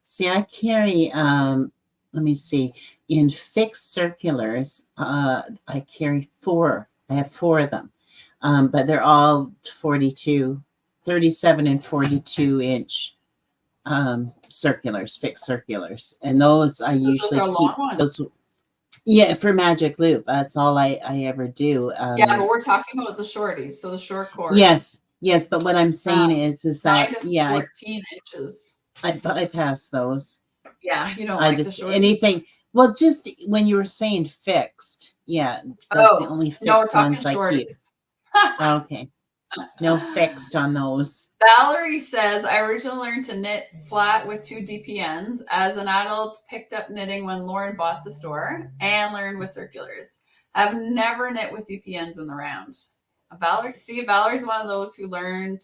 See, I carry, let me see, in fixed circulars, I carry 4. I have 4 of them, but they're all 37 and 42 inch circulars, fixed circulars. And those I usually keep those. Yeah, for Magic Loop. That's all I ever do. Yeah, but we're talking about the shorties, so the short cords. Yes, but what I'm saying is that 14 inches. I bypass those. Yeah, you don't I like just anything Well, just when you were saying fixed, yeah, that's the Oh, only no, we're fixed talking ones I keep. shorties. Okay. No fixed on those. Valerie says, I originally learned to knit flat with 2 DPNs. As an adult, picked up knitting when Lauren bought the store and learned with circulars. I've never knit with DPNs in the round. Valerie's one of those who learned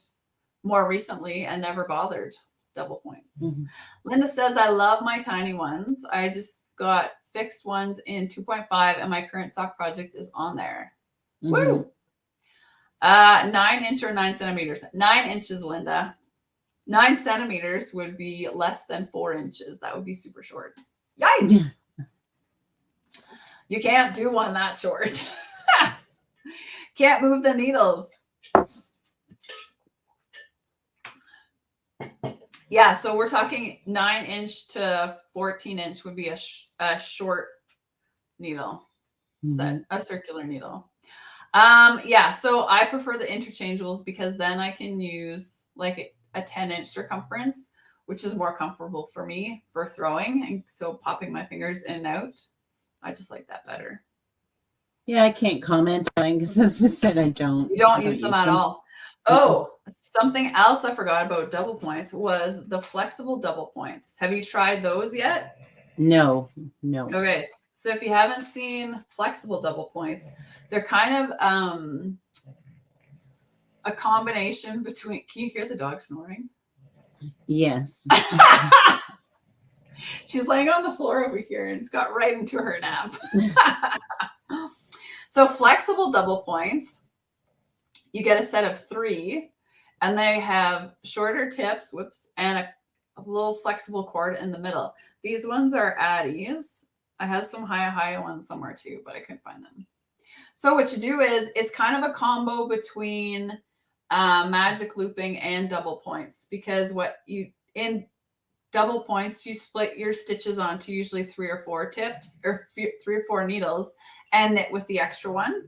more recently and never bothered double points. Mm-hmm. Linda says, I love my tiny ones. I just got fixed ones in 2.5 and my current sock project is on there. Mm-hmm. Woo! 9 inch or 9 centimeters. 9 inches, Linda. 9 centimeters would be less than 4 inches. That would be super short. Yikes! You can't do one that short. Can't move the needles. Yeah, so we're talking 9 inch to 14 inch would be a short needle set, a circular needle. Yeah, so I prefer the interchangeables because then I can use like a 10 inch circumference, which is more comfortable for me for throwing. And so popping my fingers in and out, I just like that better. Yeah, I can't comment on it because as I said, I don't. You don't use them at all. Oh, something else I forgot about double points was the flexible double points. Have you tried those yet? No. Okay, so if you haven't seen flexible double points, they're kind of a combination between, can you hear the dog snoring? Yes. She's laying on the floor over here and it's got right into her nap. So flexible double points, you get a set of 3 and they have shorter tips, and a little flexible cord in the middle. These ones are Addies. I have some high ones somewhere too, but I couldn't find them. So what you do is it's kind of a combo between magic looping and double points, because in double points, you split your stitches onto usually 3 or 4 tips or 3 or 4 needles and knit with the extra one.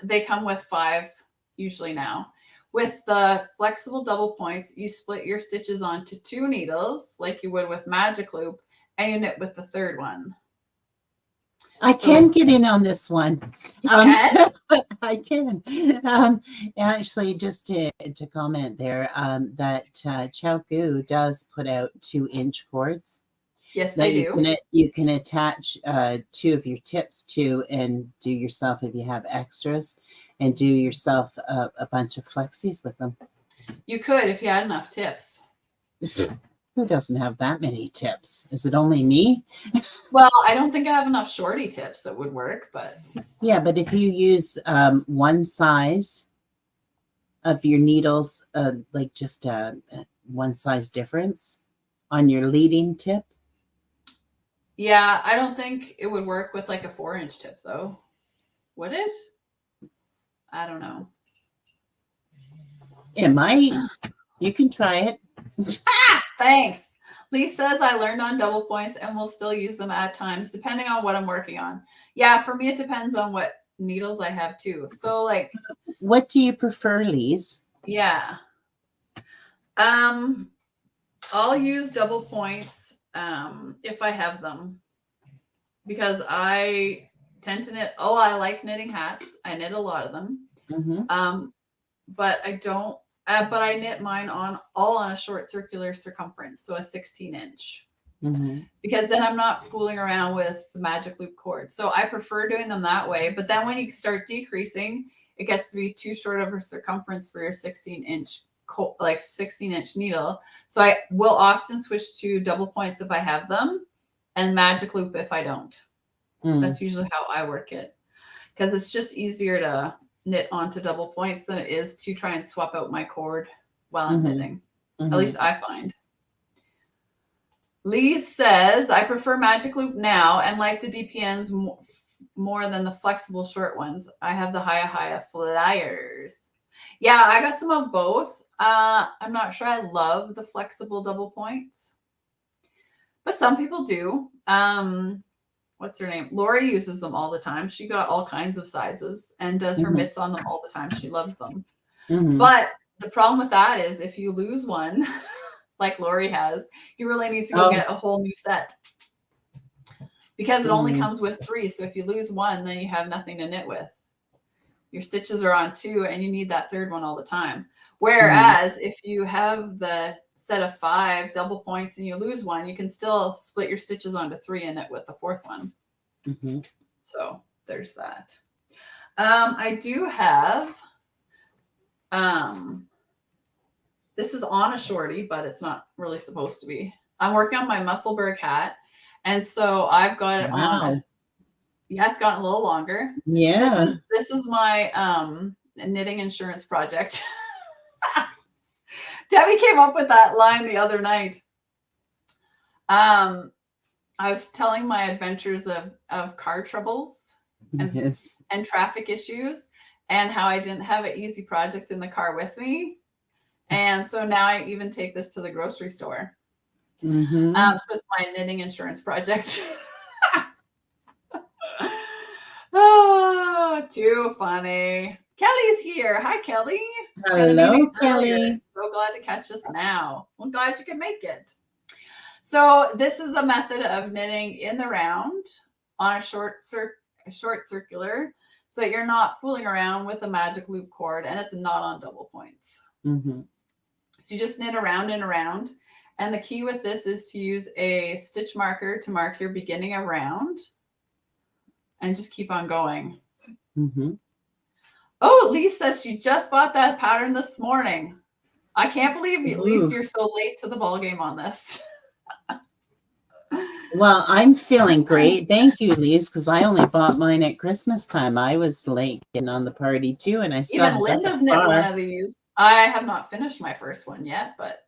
They come with 5 usually now. With the flexible double points, you split your stitches onto 2 needles like you would with magic loop, and you knit with the 3rd one. I can get in on this one. I can. Actually, just to comment there, that Chowgu does put out 2 inch cords. Yes, they do. You can attach 2 of your tips to and do yourself, if you have extras, and do yourself a bunch of flexies with them. You could if you had enough tips. Who doesn't have that many tips? Is it only me? Well, I don't think I have enough shorty tips that would work, but yeah, but if you use one size of your needles, like just one size difference on your leading tip. Yeah, I don't think it would work with like a 4 inch tip though. Would it? I don't know. It might. You can try it. Thanks. Lee says I learned on double points and will still use them at times depending on what I'm working on. Yeah, for me it depends on what needles I have too. So like, what do you prefer, Lise? Yeah. I'll use double points if I have them, because I tend to knit. Oh, I like knitting hats. I knit a lot of them. Mm-hmm. But I don't. But I knit mine all on a short circular circumference, so a 16 inch. Mm-hmm. Because then I'm not fooling around with the magic loop cord. So I prefer doing them that way. But then when you start decreasing, it gets to be too short of a circumference for your 16 inch needle. So I will often switch to double points if I have them, and magic loop if I don't. That's usually how I work it, because it's just easier to knit onto double points than it is to try and swap out my cord while I'm knitting. At least I find. Lee says, I prefer magic loop now and like the DPNs more than the flexible short ones. I have the Haya flyers. Yeah, I got some of both. I'm not sure I love the flexible double points, but some people do. What's her name? Lori uses them all the time. She got all kinds of sizes and does her mitts on them all the time. She loves them. But the problem with that is if you lose one, like Lori has, you really need to go get a whole new set. because it only comes with 3. So if you lose one, then you have nothing to knit with. Your stitches are on 2 and you need that 3rd one all the time. Whereas if you have the set of 5 double points and you lose one, you can still split your stitches onto 3 and knit with the 4th one. So there's that. I do have, this is on a shorty, but it's not really supposed to be. I'm working on my Musselburgh hat. And so I've got it on. Yeah, it's gotten a little longer. Yeah. This is my knitting insurance project. Debbie came up with that line the other night. I was telling my adventures of car troubles and traffic issues and how I didn't have an easy project in the car with me. And so now I even take this to the grocery store. So it's my knitting insurance project. Oh, too funny. Kelly's here. Hi, Kelly. Hello, Kelly. So glad to catch us now. I'm glad you can make it. So this is a method of knitting in the round on a short circular, so that you're not fooling around with a magic loop cord, and it's not on double points. So you just knit around and around. And the key with this is to use a stitch marker to mark your beginning of round and just keep on going. Oh, Lisa says she just bought that pattern this morning. I can't believe at least you're so late to the ball game on this. Well, I'm feeling great. Thank you, Lise, because I only bought mine at Christmas time. I was late getting on the party too, and I still even Linda's knit one of these. I have not finished my first one yet, but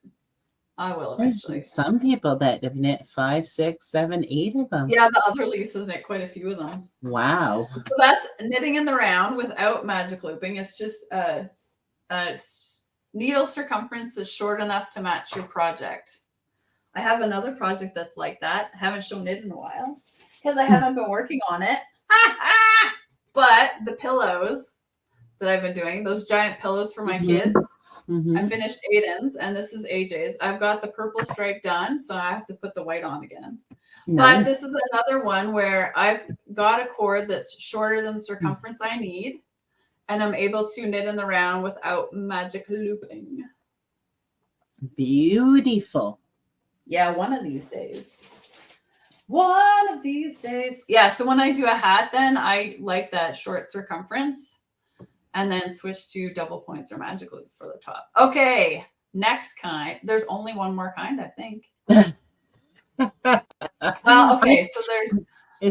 I will eventually. There's some people that have knit 5, 6, 7, 8 of them. Yeah, the other Lisa's knit quite a few of them. Wow. So that's knitting in the round without magic looping. It's just a needle circumference that's short enough to match your project. I have another project that's like that. I haven't shown it in a while because I haven't been working on it. But the pillows that I've been doing, those giant pillows for my kids, I finished Aiden's, and this is AJ's. I've got the purple stripe done, so I have to put the white on again. Nice. But this is another one where I've got a cord that's shorter than the circumference I need, and I'm able to knit in the round without magic looping. Beautiful. Yeah, one of these days. One of these days. Yeah, so when I do a hat, then I like that short circumference. And then switch to double points or magic loop for the top. Okay, next kind. There's only one more kind, I think. Well, okay, so there's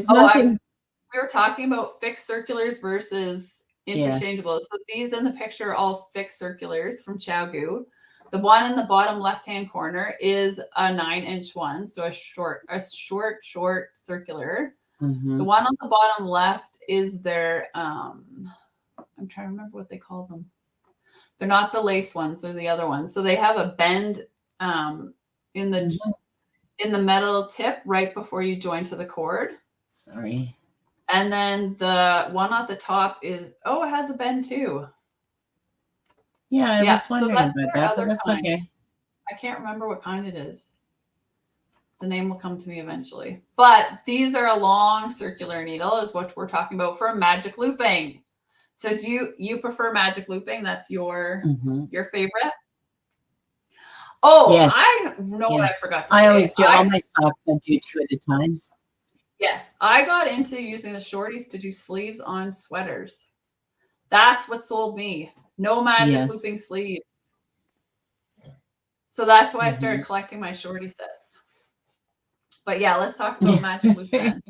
nothing. We were talking about fixed circulars versus interchangeable. Yes. So these in the picture are all fixed circulars from Xiaogu. The one in the bottom left-hand corner is a 9-inch one, so a short circular. The one on the bottom left is their I'm trying to remember what they call them. They're not the lace ones, they're the other ones. So they have a bend in the metal tip right before you join to the cord. Sorry. And then the one at the top is, it has a bend too. Yeah, I was wondering about that, but that's okay. I can't remember what kind it is. The name will come to me eventually. But these are a long circular needle is what we're talking about for magic looping. So do you prefer magic looping? That's your favorite? Oh, yes. I know what I forgot to say. I always do all my socks and do 2 at a time. Yes, I got into using the shorties to do sleeves on sweaters. That's what sold me. No magic looping sleeves. So that's why I started collecting my shorty sets. But yeah, let's talk about magic loop then.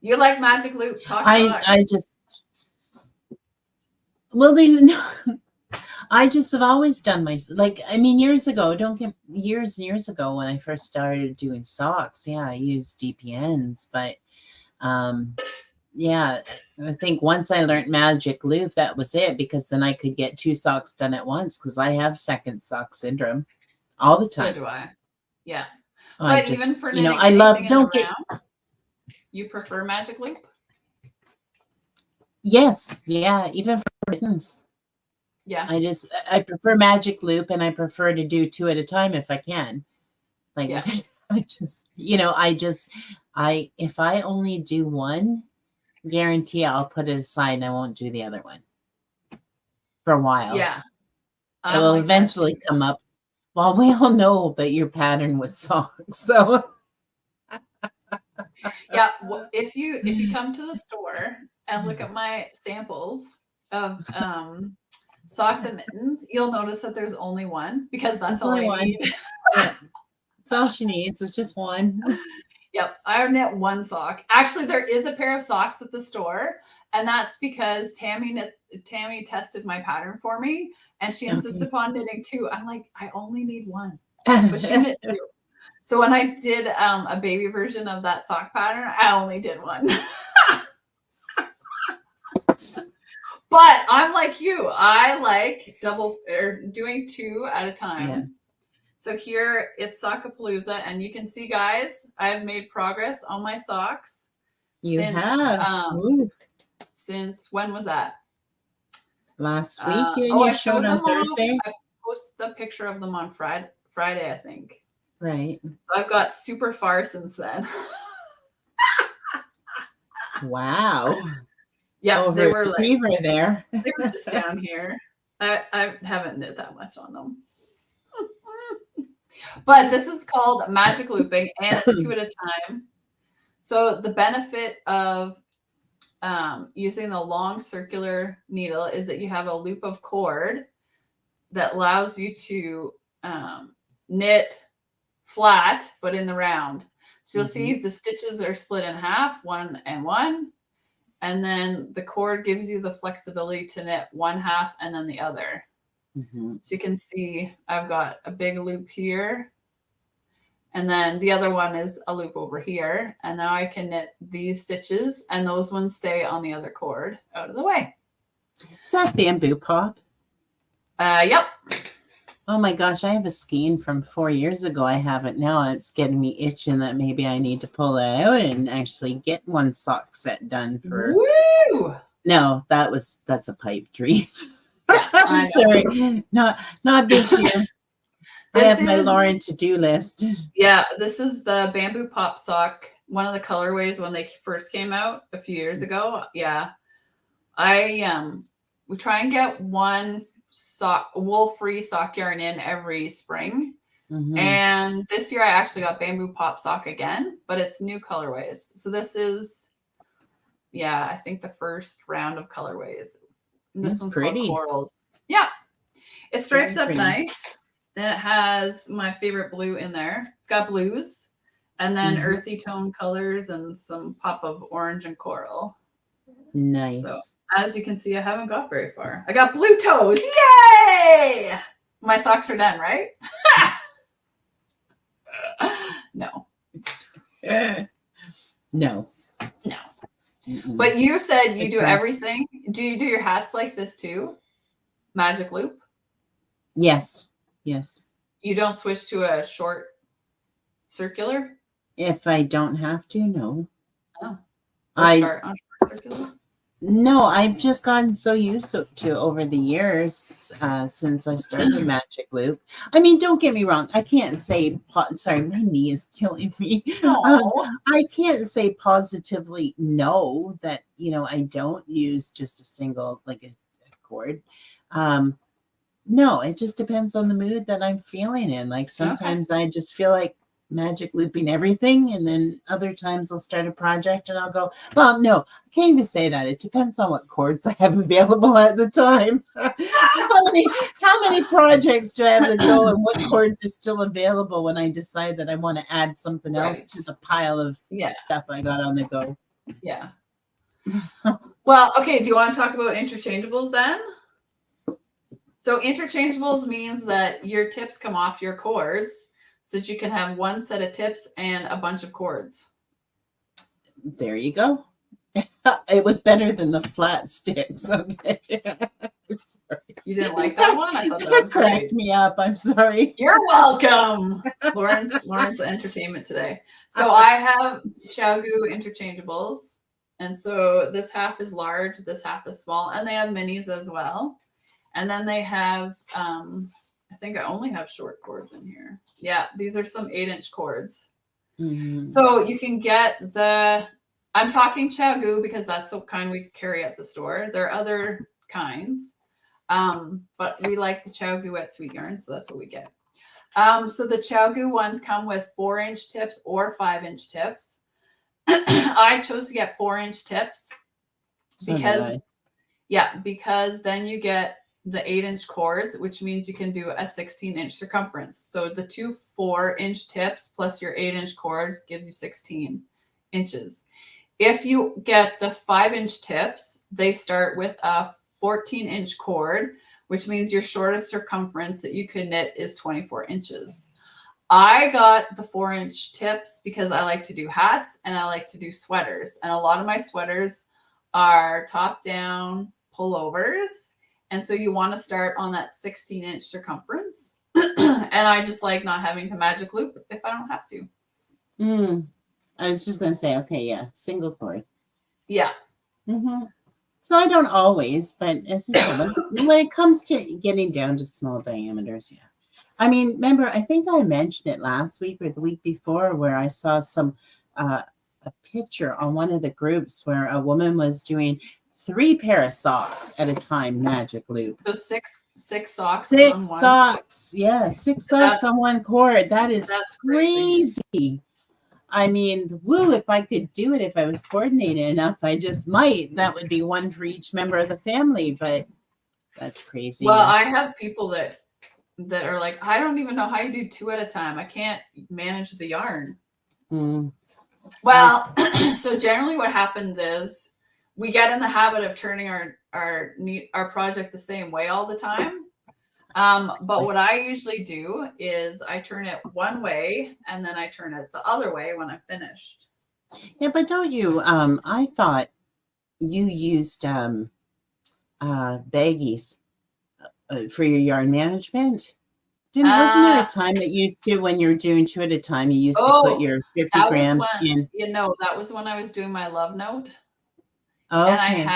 You like magic loop? I just, well, there's no, I just have always done my, like, I mean, years ago when I first started doing socks, I used DPNs, but yeah, I think once I learned magic loop, that was it, because then I could get 2 socks done at once, because I have second sock syndrome all the time. So do I. Yeah. But just, even for knitting, I love, you prefer magic loop? Yes. Yeah. Even for mittens. Yeah. I prefer magic loop, and I prefer to do 2 at a time if I can. Like, If I only do one, guarantee I'll put it aside and I won't do the other one for a while. Yeah. It will eventually come up. Well, we all know, but your pattern was socks. So yeah, if you come to the store and look at my samples of socks and mittens, you'll notice that there's only one because that's all I need. Yeah. That's all she needs. It's just one. Yep, I knit one sock. Actually, there is a pair of socks at the store, and that's because Tammy tested my pattern for me, and she insisted upon knitting two. I'm like, I only need one, but she knit two. So when I did a baby version of that sock pattern, I only did one. But I'm like you. I like doing two at a time. Yeah. So here it's Sockapalooza, and you can see, guys, I've made progress on my socks. You have. Since when was that? Last week. I showed them on Thursday. I posted a picture of them on Friday, I think. Right. So I've got super far since then. Wow. Yeah, they were there. They were just down here. I haven't knit that much on them. But this is called magic looping, and it's two at a time. So the benefit of using the long circular needle is that you have a loop of cord that allows you to knit flat, but in the round. So you'll see the stitches are split in half, 1 and 1. And then the cord gives you the flexibility to knit one half and then the other. So you can see I've got a big loop here. And then the other one is a loop over here. And now I can knit these stitches, and those ones stay on the other cord out of the way. Is that bamboo pop? Yep. Oh my gosh, I have a skein from 4 years ago. I have it now. It's getting me itching that maybe I need to pull that out and actually get one sock set done for. Woo! No, that's a pipe dream. Yeah, I'm sorry. Not this year. I have my Lauren to-do list. Yeah, this is the bamboo pop sock, one of the colorways when they first came out a few years ago. Yeah. We try and get one wool-free sock yarn in every spring. And this year I actually got bamboo pop sock again, but it's new colorways. So this is, I think the first round of colorways. This one's pretty. Called corals. Yeah. It stripes up nice. Then it has my favorite blue in there. It's got blues and then earthy tone colors and some pop of orange and coral. Nice. So as you can see, I haven't got very far. I got blue toes. Yay! My socks are done, right? No. No. But you said you do everything. Do you do your hats like this too? Magic loop? Yes. You don't switch to a short circular? If I don't have to, no. Oh. Start on short circular? No, I've just gotten so used to over the years since I started Magic Loop. I mean, don't get me wrong. I can't say, sorry, my knee is killing me. I can't say positively no that, I don't use just a single, like a cord. No, it just depends on the mood that I'm feeling in. Like sometimes I just feel like magic looping everything, and then other times I'll start a project and I'll go, well, no, I can't even say that. It depends on what cords I have available at the time. how many projects do I have to go, and what cords are still available when I decide that I want to add something else to the pile of stuff I got on the go. Yeah. Well, okay. Do you want to talk about interchangeables then? So interchangeables means that your tips come off your cords, so that you can have one set of tips and a bunch of cords. There you go. It was better than the flat sticks. Okay. I'm sorry. You didn't like that one? I thought that was cracked me up. I'm sorry. You're welcome. Lauren's entertainment today. So I have Xiaogu interchangeables. And so this half is large, this half is small, and they have minis as well. And then they have, I think I only have short cords in here. Yeah, these are some 8-inch cords. So you can get I'm talking Chow because that's the kind we carry at the store. There are other kinds, but we like the Chow at Sweet Yarn, so that's what we get. So the Chow ones come with 4-inch tips or 5-inch tips. I chose to get 4-inch tips because then you get the 8-inch cords, which means you can do a 16-inch circumference. So the 2 4-inch tips plus your 8-inch cords gives you 16 inches. If you get the 5-inch tips, they start with a 14-inch cord, which means your shortest circumference that you can knit is 24 inches. I got the 4-inch tips because I like to do hats and I like to do sweaters. And a lot of my sweaters are top down pullovers. And so you want to start on that 16-inch circumference. And I just like not having to magic loop if I don't have to. I was just going to say, okay, yeah, single cord. Yeah. So I don't always, but as I said, when it comes to getting down to small diameters, yeah. I mean, remember, I think I mentioned it last week or the week before where I saw a picture on one of the groups where a woman was doing 3 pair of socks at a time, magic loop. So six socks. 6 socks. Yeah, 6 socks on one cord. That's crazy. I mean, woo, if I could do it, if I was coordinated enough, I just might. That would be 1 for each member of the family, but that's crazy. Well, I have people that are like, I don't even know how you do 2 at a time. I can't manage the yarn. Well, so generally what happens is we get in the habit of turning our project the same way all the time. But what I usually do is I turn it one way and then I turn it the other way when I'm finished. Yeah, but don't you? I thought you used baggies for your yarn management. Wasn't there a time that you used to, when you're doing 2 at a time, you used to put your 50 grams in? That was when I was doing my love note. Okay.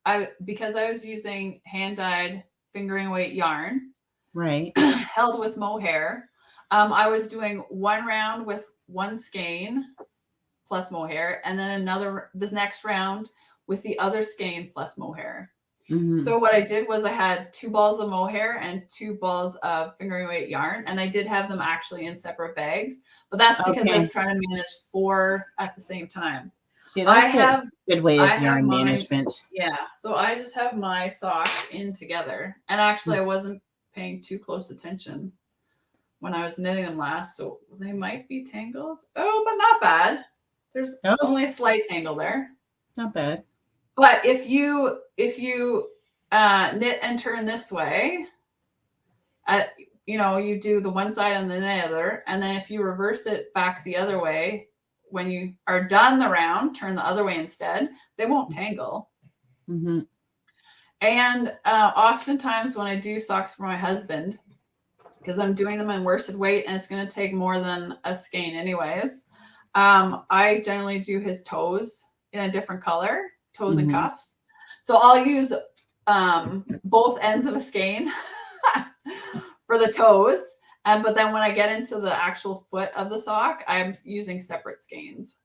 And because I was using hand-dyed fingering weight yarn, right, held with mohair, I was doing 1 round with 1 skein plus mohair, and then this next round with the other skein plus mohair. So what I did was I had 2 balls of mohair and 2 balls of fingering weight yarn, and I did have them actually in separate bags, but that's because I was trying to manage 4 at the same time. See, that's a good way of yarn management. Yeah, so I just have my socks in together, and actually I wasn't paying too close attention when I was knitting them last, so they might be tangled. Oh, but not bad. There's only a slight tangle there. Not bad. But if you knit and turn this way, you do the one side and then the other, and then if you reverse it back the other way, when you are done the round, turn the other way instead, they won't tangle. And oftentimes when I do socks for my husband, because I'm doing them in worsted weight and it's going to take more than a skein anyways, I generally do his toes in a different color. Toes and cuffs. So I'll use both ends of a skein for the toes. But then when I get into the actual foot of the sock, I'm using separate skeins.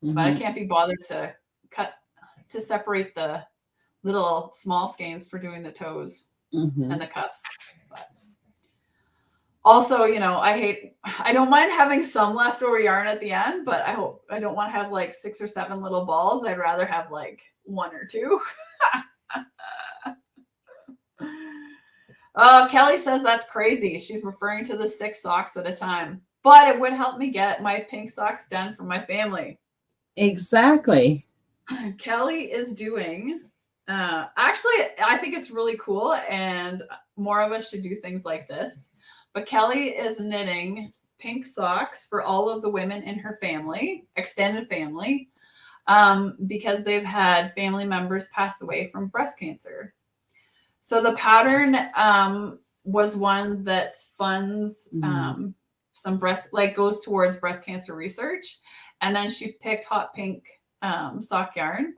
But I can't be bothered to separate the little small skeins for doing the toes and the cuffs. But also, I don't mind having some leftover yarn at the end, but I don't want to have like 6 or 7 little balls. I'd rather have like 1 or 2. Kelly says that's crazy. She's referring to the 6 socks at a time, but it would help me get my pink socks done for my family. Exactly. Kelly is doing, actually, I think it's really cool, and more of us should do things like this. But Kelly is knitting pink socks for all of the women in her family, extended family, because they've had family members pass away from breast cancer. So the pattern was one that funds some goes towards breast cancer research. And then she picked hot pink sock yarn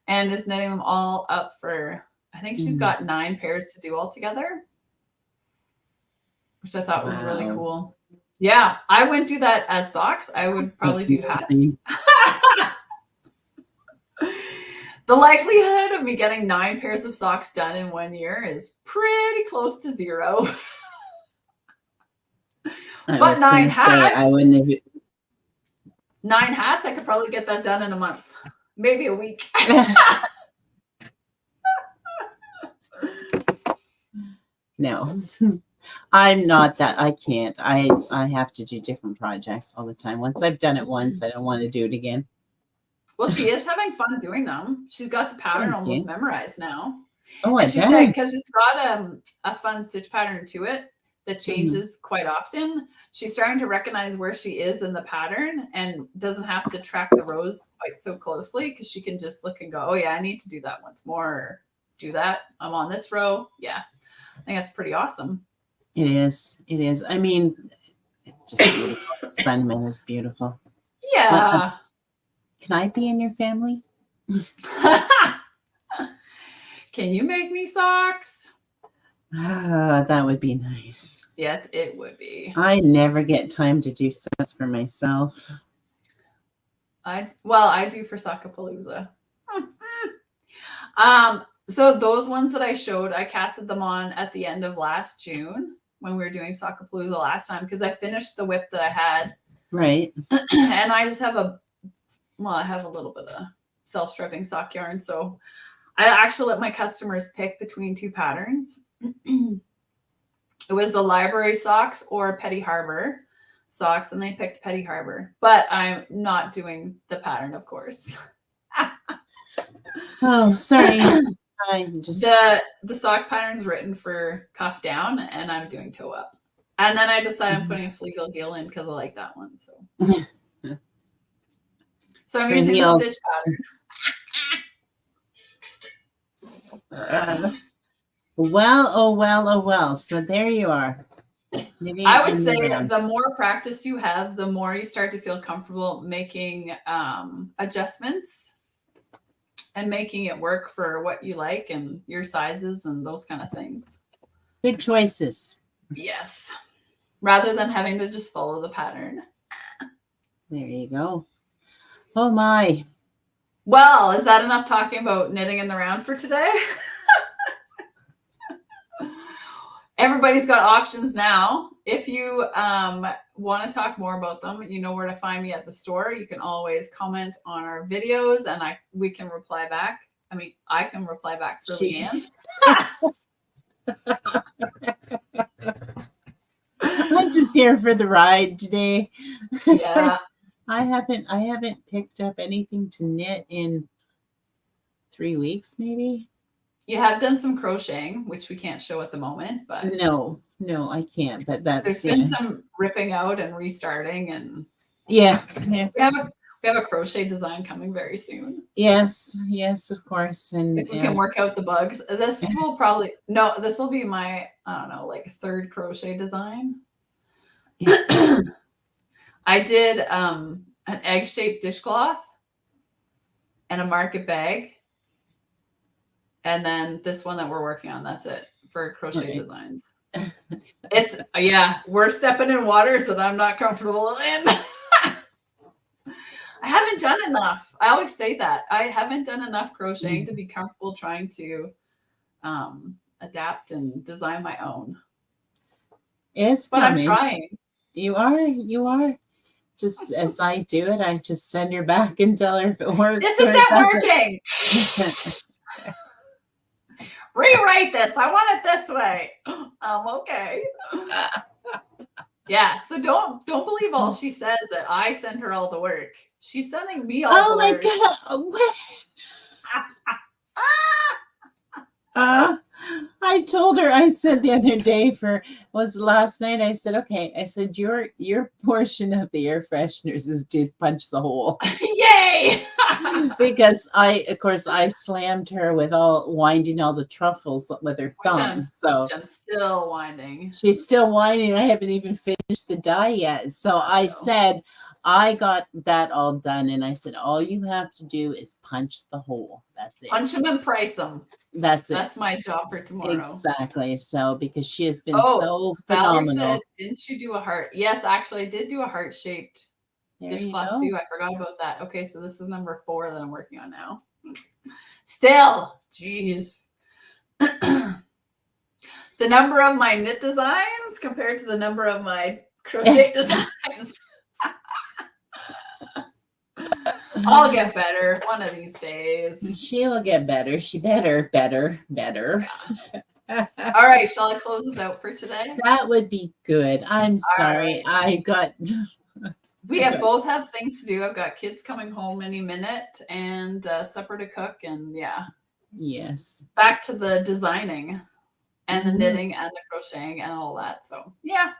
and is knitting them all up for, I think she's got 9 pairs to do all together, which I thought was really cool. Yeah, I wouldn't do that as socks. I would probably do hats. The likelihood of me getting 9 pairs of socks done in 1 year is pretty close to 0. But 9 hats, I wouldn't have. 9 hats, I could probably get that done in a month, maybe a week. No, I'm not that. I can't. I have to do different projects all the time. Once I've done it once, I don't want to do it again. Well, she is having fun doing them. She's got the pattern almost memorized now. Oh, and she said because it's got a fun stitch pattern to it that changes quite often. She's starting to recognize where she is in the pattern and doesn't have to track the rows quite so closely because she can just look and go, oh yeah, I need to do that once more. Or do that. I'm on this row. Yeah. I think that's pretty awesome. It is. It is. I mean, it's just beautiful. Sunman is beautiful. Yeah. Can I be in your family? Can you make me socks? That would be nice. Yes, it would be. I never get time to do socks for myself. I do for Sockapalooza. So those ones that I showed, I casted them on at the end of last June when we were doing Sockapalooza last time because I finished the whip that I had. Right. And I just have I have a little bit of self-stripping sock yarn. So I actually let my customers pick between 2 patterns. It was the library socks or Petty Harbor socks, and they picked Petty Harbor. But I'm not doing the pattern, of course. Oh, sorry. The sock pattern's written for cuff down, and I'm doing toe up. And then I decided I'm putting a Fleagle heel in because I like that one. So I'm using the stitch pattern. Well. So there you are. I would say the more practice you have, the more you start to feel comfortable making adjustments and making it work for what you like and your sizes and those kind of things. Good choices. Yes. Rather than having to just follow the pattern. There you go. Oh my. Well, is that enough talking about knitting in the round for today? Everybody's got options now. If you want to talk more about them, you know where to find me at the store. You can always comment on our videos and we can reply back. I mean, I can reply back for Lea-Ann. I'm just here for the ride today. Yeah. I haven't picked up anything to knit in 3 weeks, maybe. You have done some crocheting, which we can't show at the moment, but no, I can't. But there's been some ripping out and restarting, and we have a crochet design coming very soon. Yes, of course. And if we can work out the bugs, this will be my, I don't know, like 3rd crochet design. I did an egg-shaped dishcloth and a market bag. And then this one that we're working on, that's it for crochet designs. It's, we're stepping in waters that I'm not comfortable in. I haven't done enough. I always say that. I haven't done enough crocheting to be comfortable trying to adapt and design my own. But I'm trying. You are. Just as I do it, I just send her back and tell her if it works. This isn't working. Rewrite this. I want it this way. Okay. Yeah. So don't believe all she says that I send her all the work. She's sending me all the work. Oh my God. I told her, I said the other day last night, I said, okay, I said, your portion of the air fresheners is to punch the hole. Yay! Because I slammed her with winding all the truffles with her thumb. Which I'm still winding. She's still winding. I haven't even finished the dye yet. So I said, I got that all done, and I said, all you have to do is punch the hole. That's it. Punch them and price them. That's it. That's my job for tomorrow. Exactly. So, because she has been Oh, so Valerie phenomenal. said, didn't you do a heart? Yes, actually, I did do a heart-shaped dishcloth too. I forgot about that. Okay, so this is number 4 that I'm working on now. Still, jeez. The number of my knit designs compared to the number of my crochet designs. I'll get better one of these days. She'll get better. She better. All right, shall I close this out for today? That would be good. I'm sorry. Right. We Okay. both have things to do. I've got kids coming home any minute and supper to cook, and yeah. Yes. Back to the designing and the knitting and the crocheting and all that. So yeah.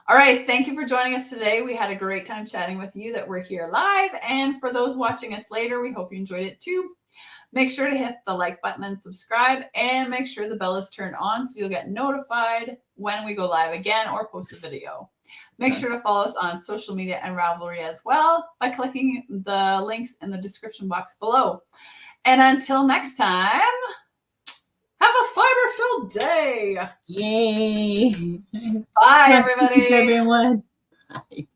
All right. Thank you for joining us today. We had a great time chatting with you that we're here live. And for those watching us later, we hope you enjoyed it too. Make sure to hit the like button and subscribe, and make sure the bell is turned on so you'll get notified when we go live again or post a video. Make sure to follow us on social media and Ravelry as well by clicking the links in the description box below. And until next time, have a fiber-filled day. Yay. Bye, everybody. Thanks, everyone. Bye.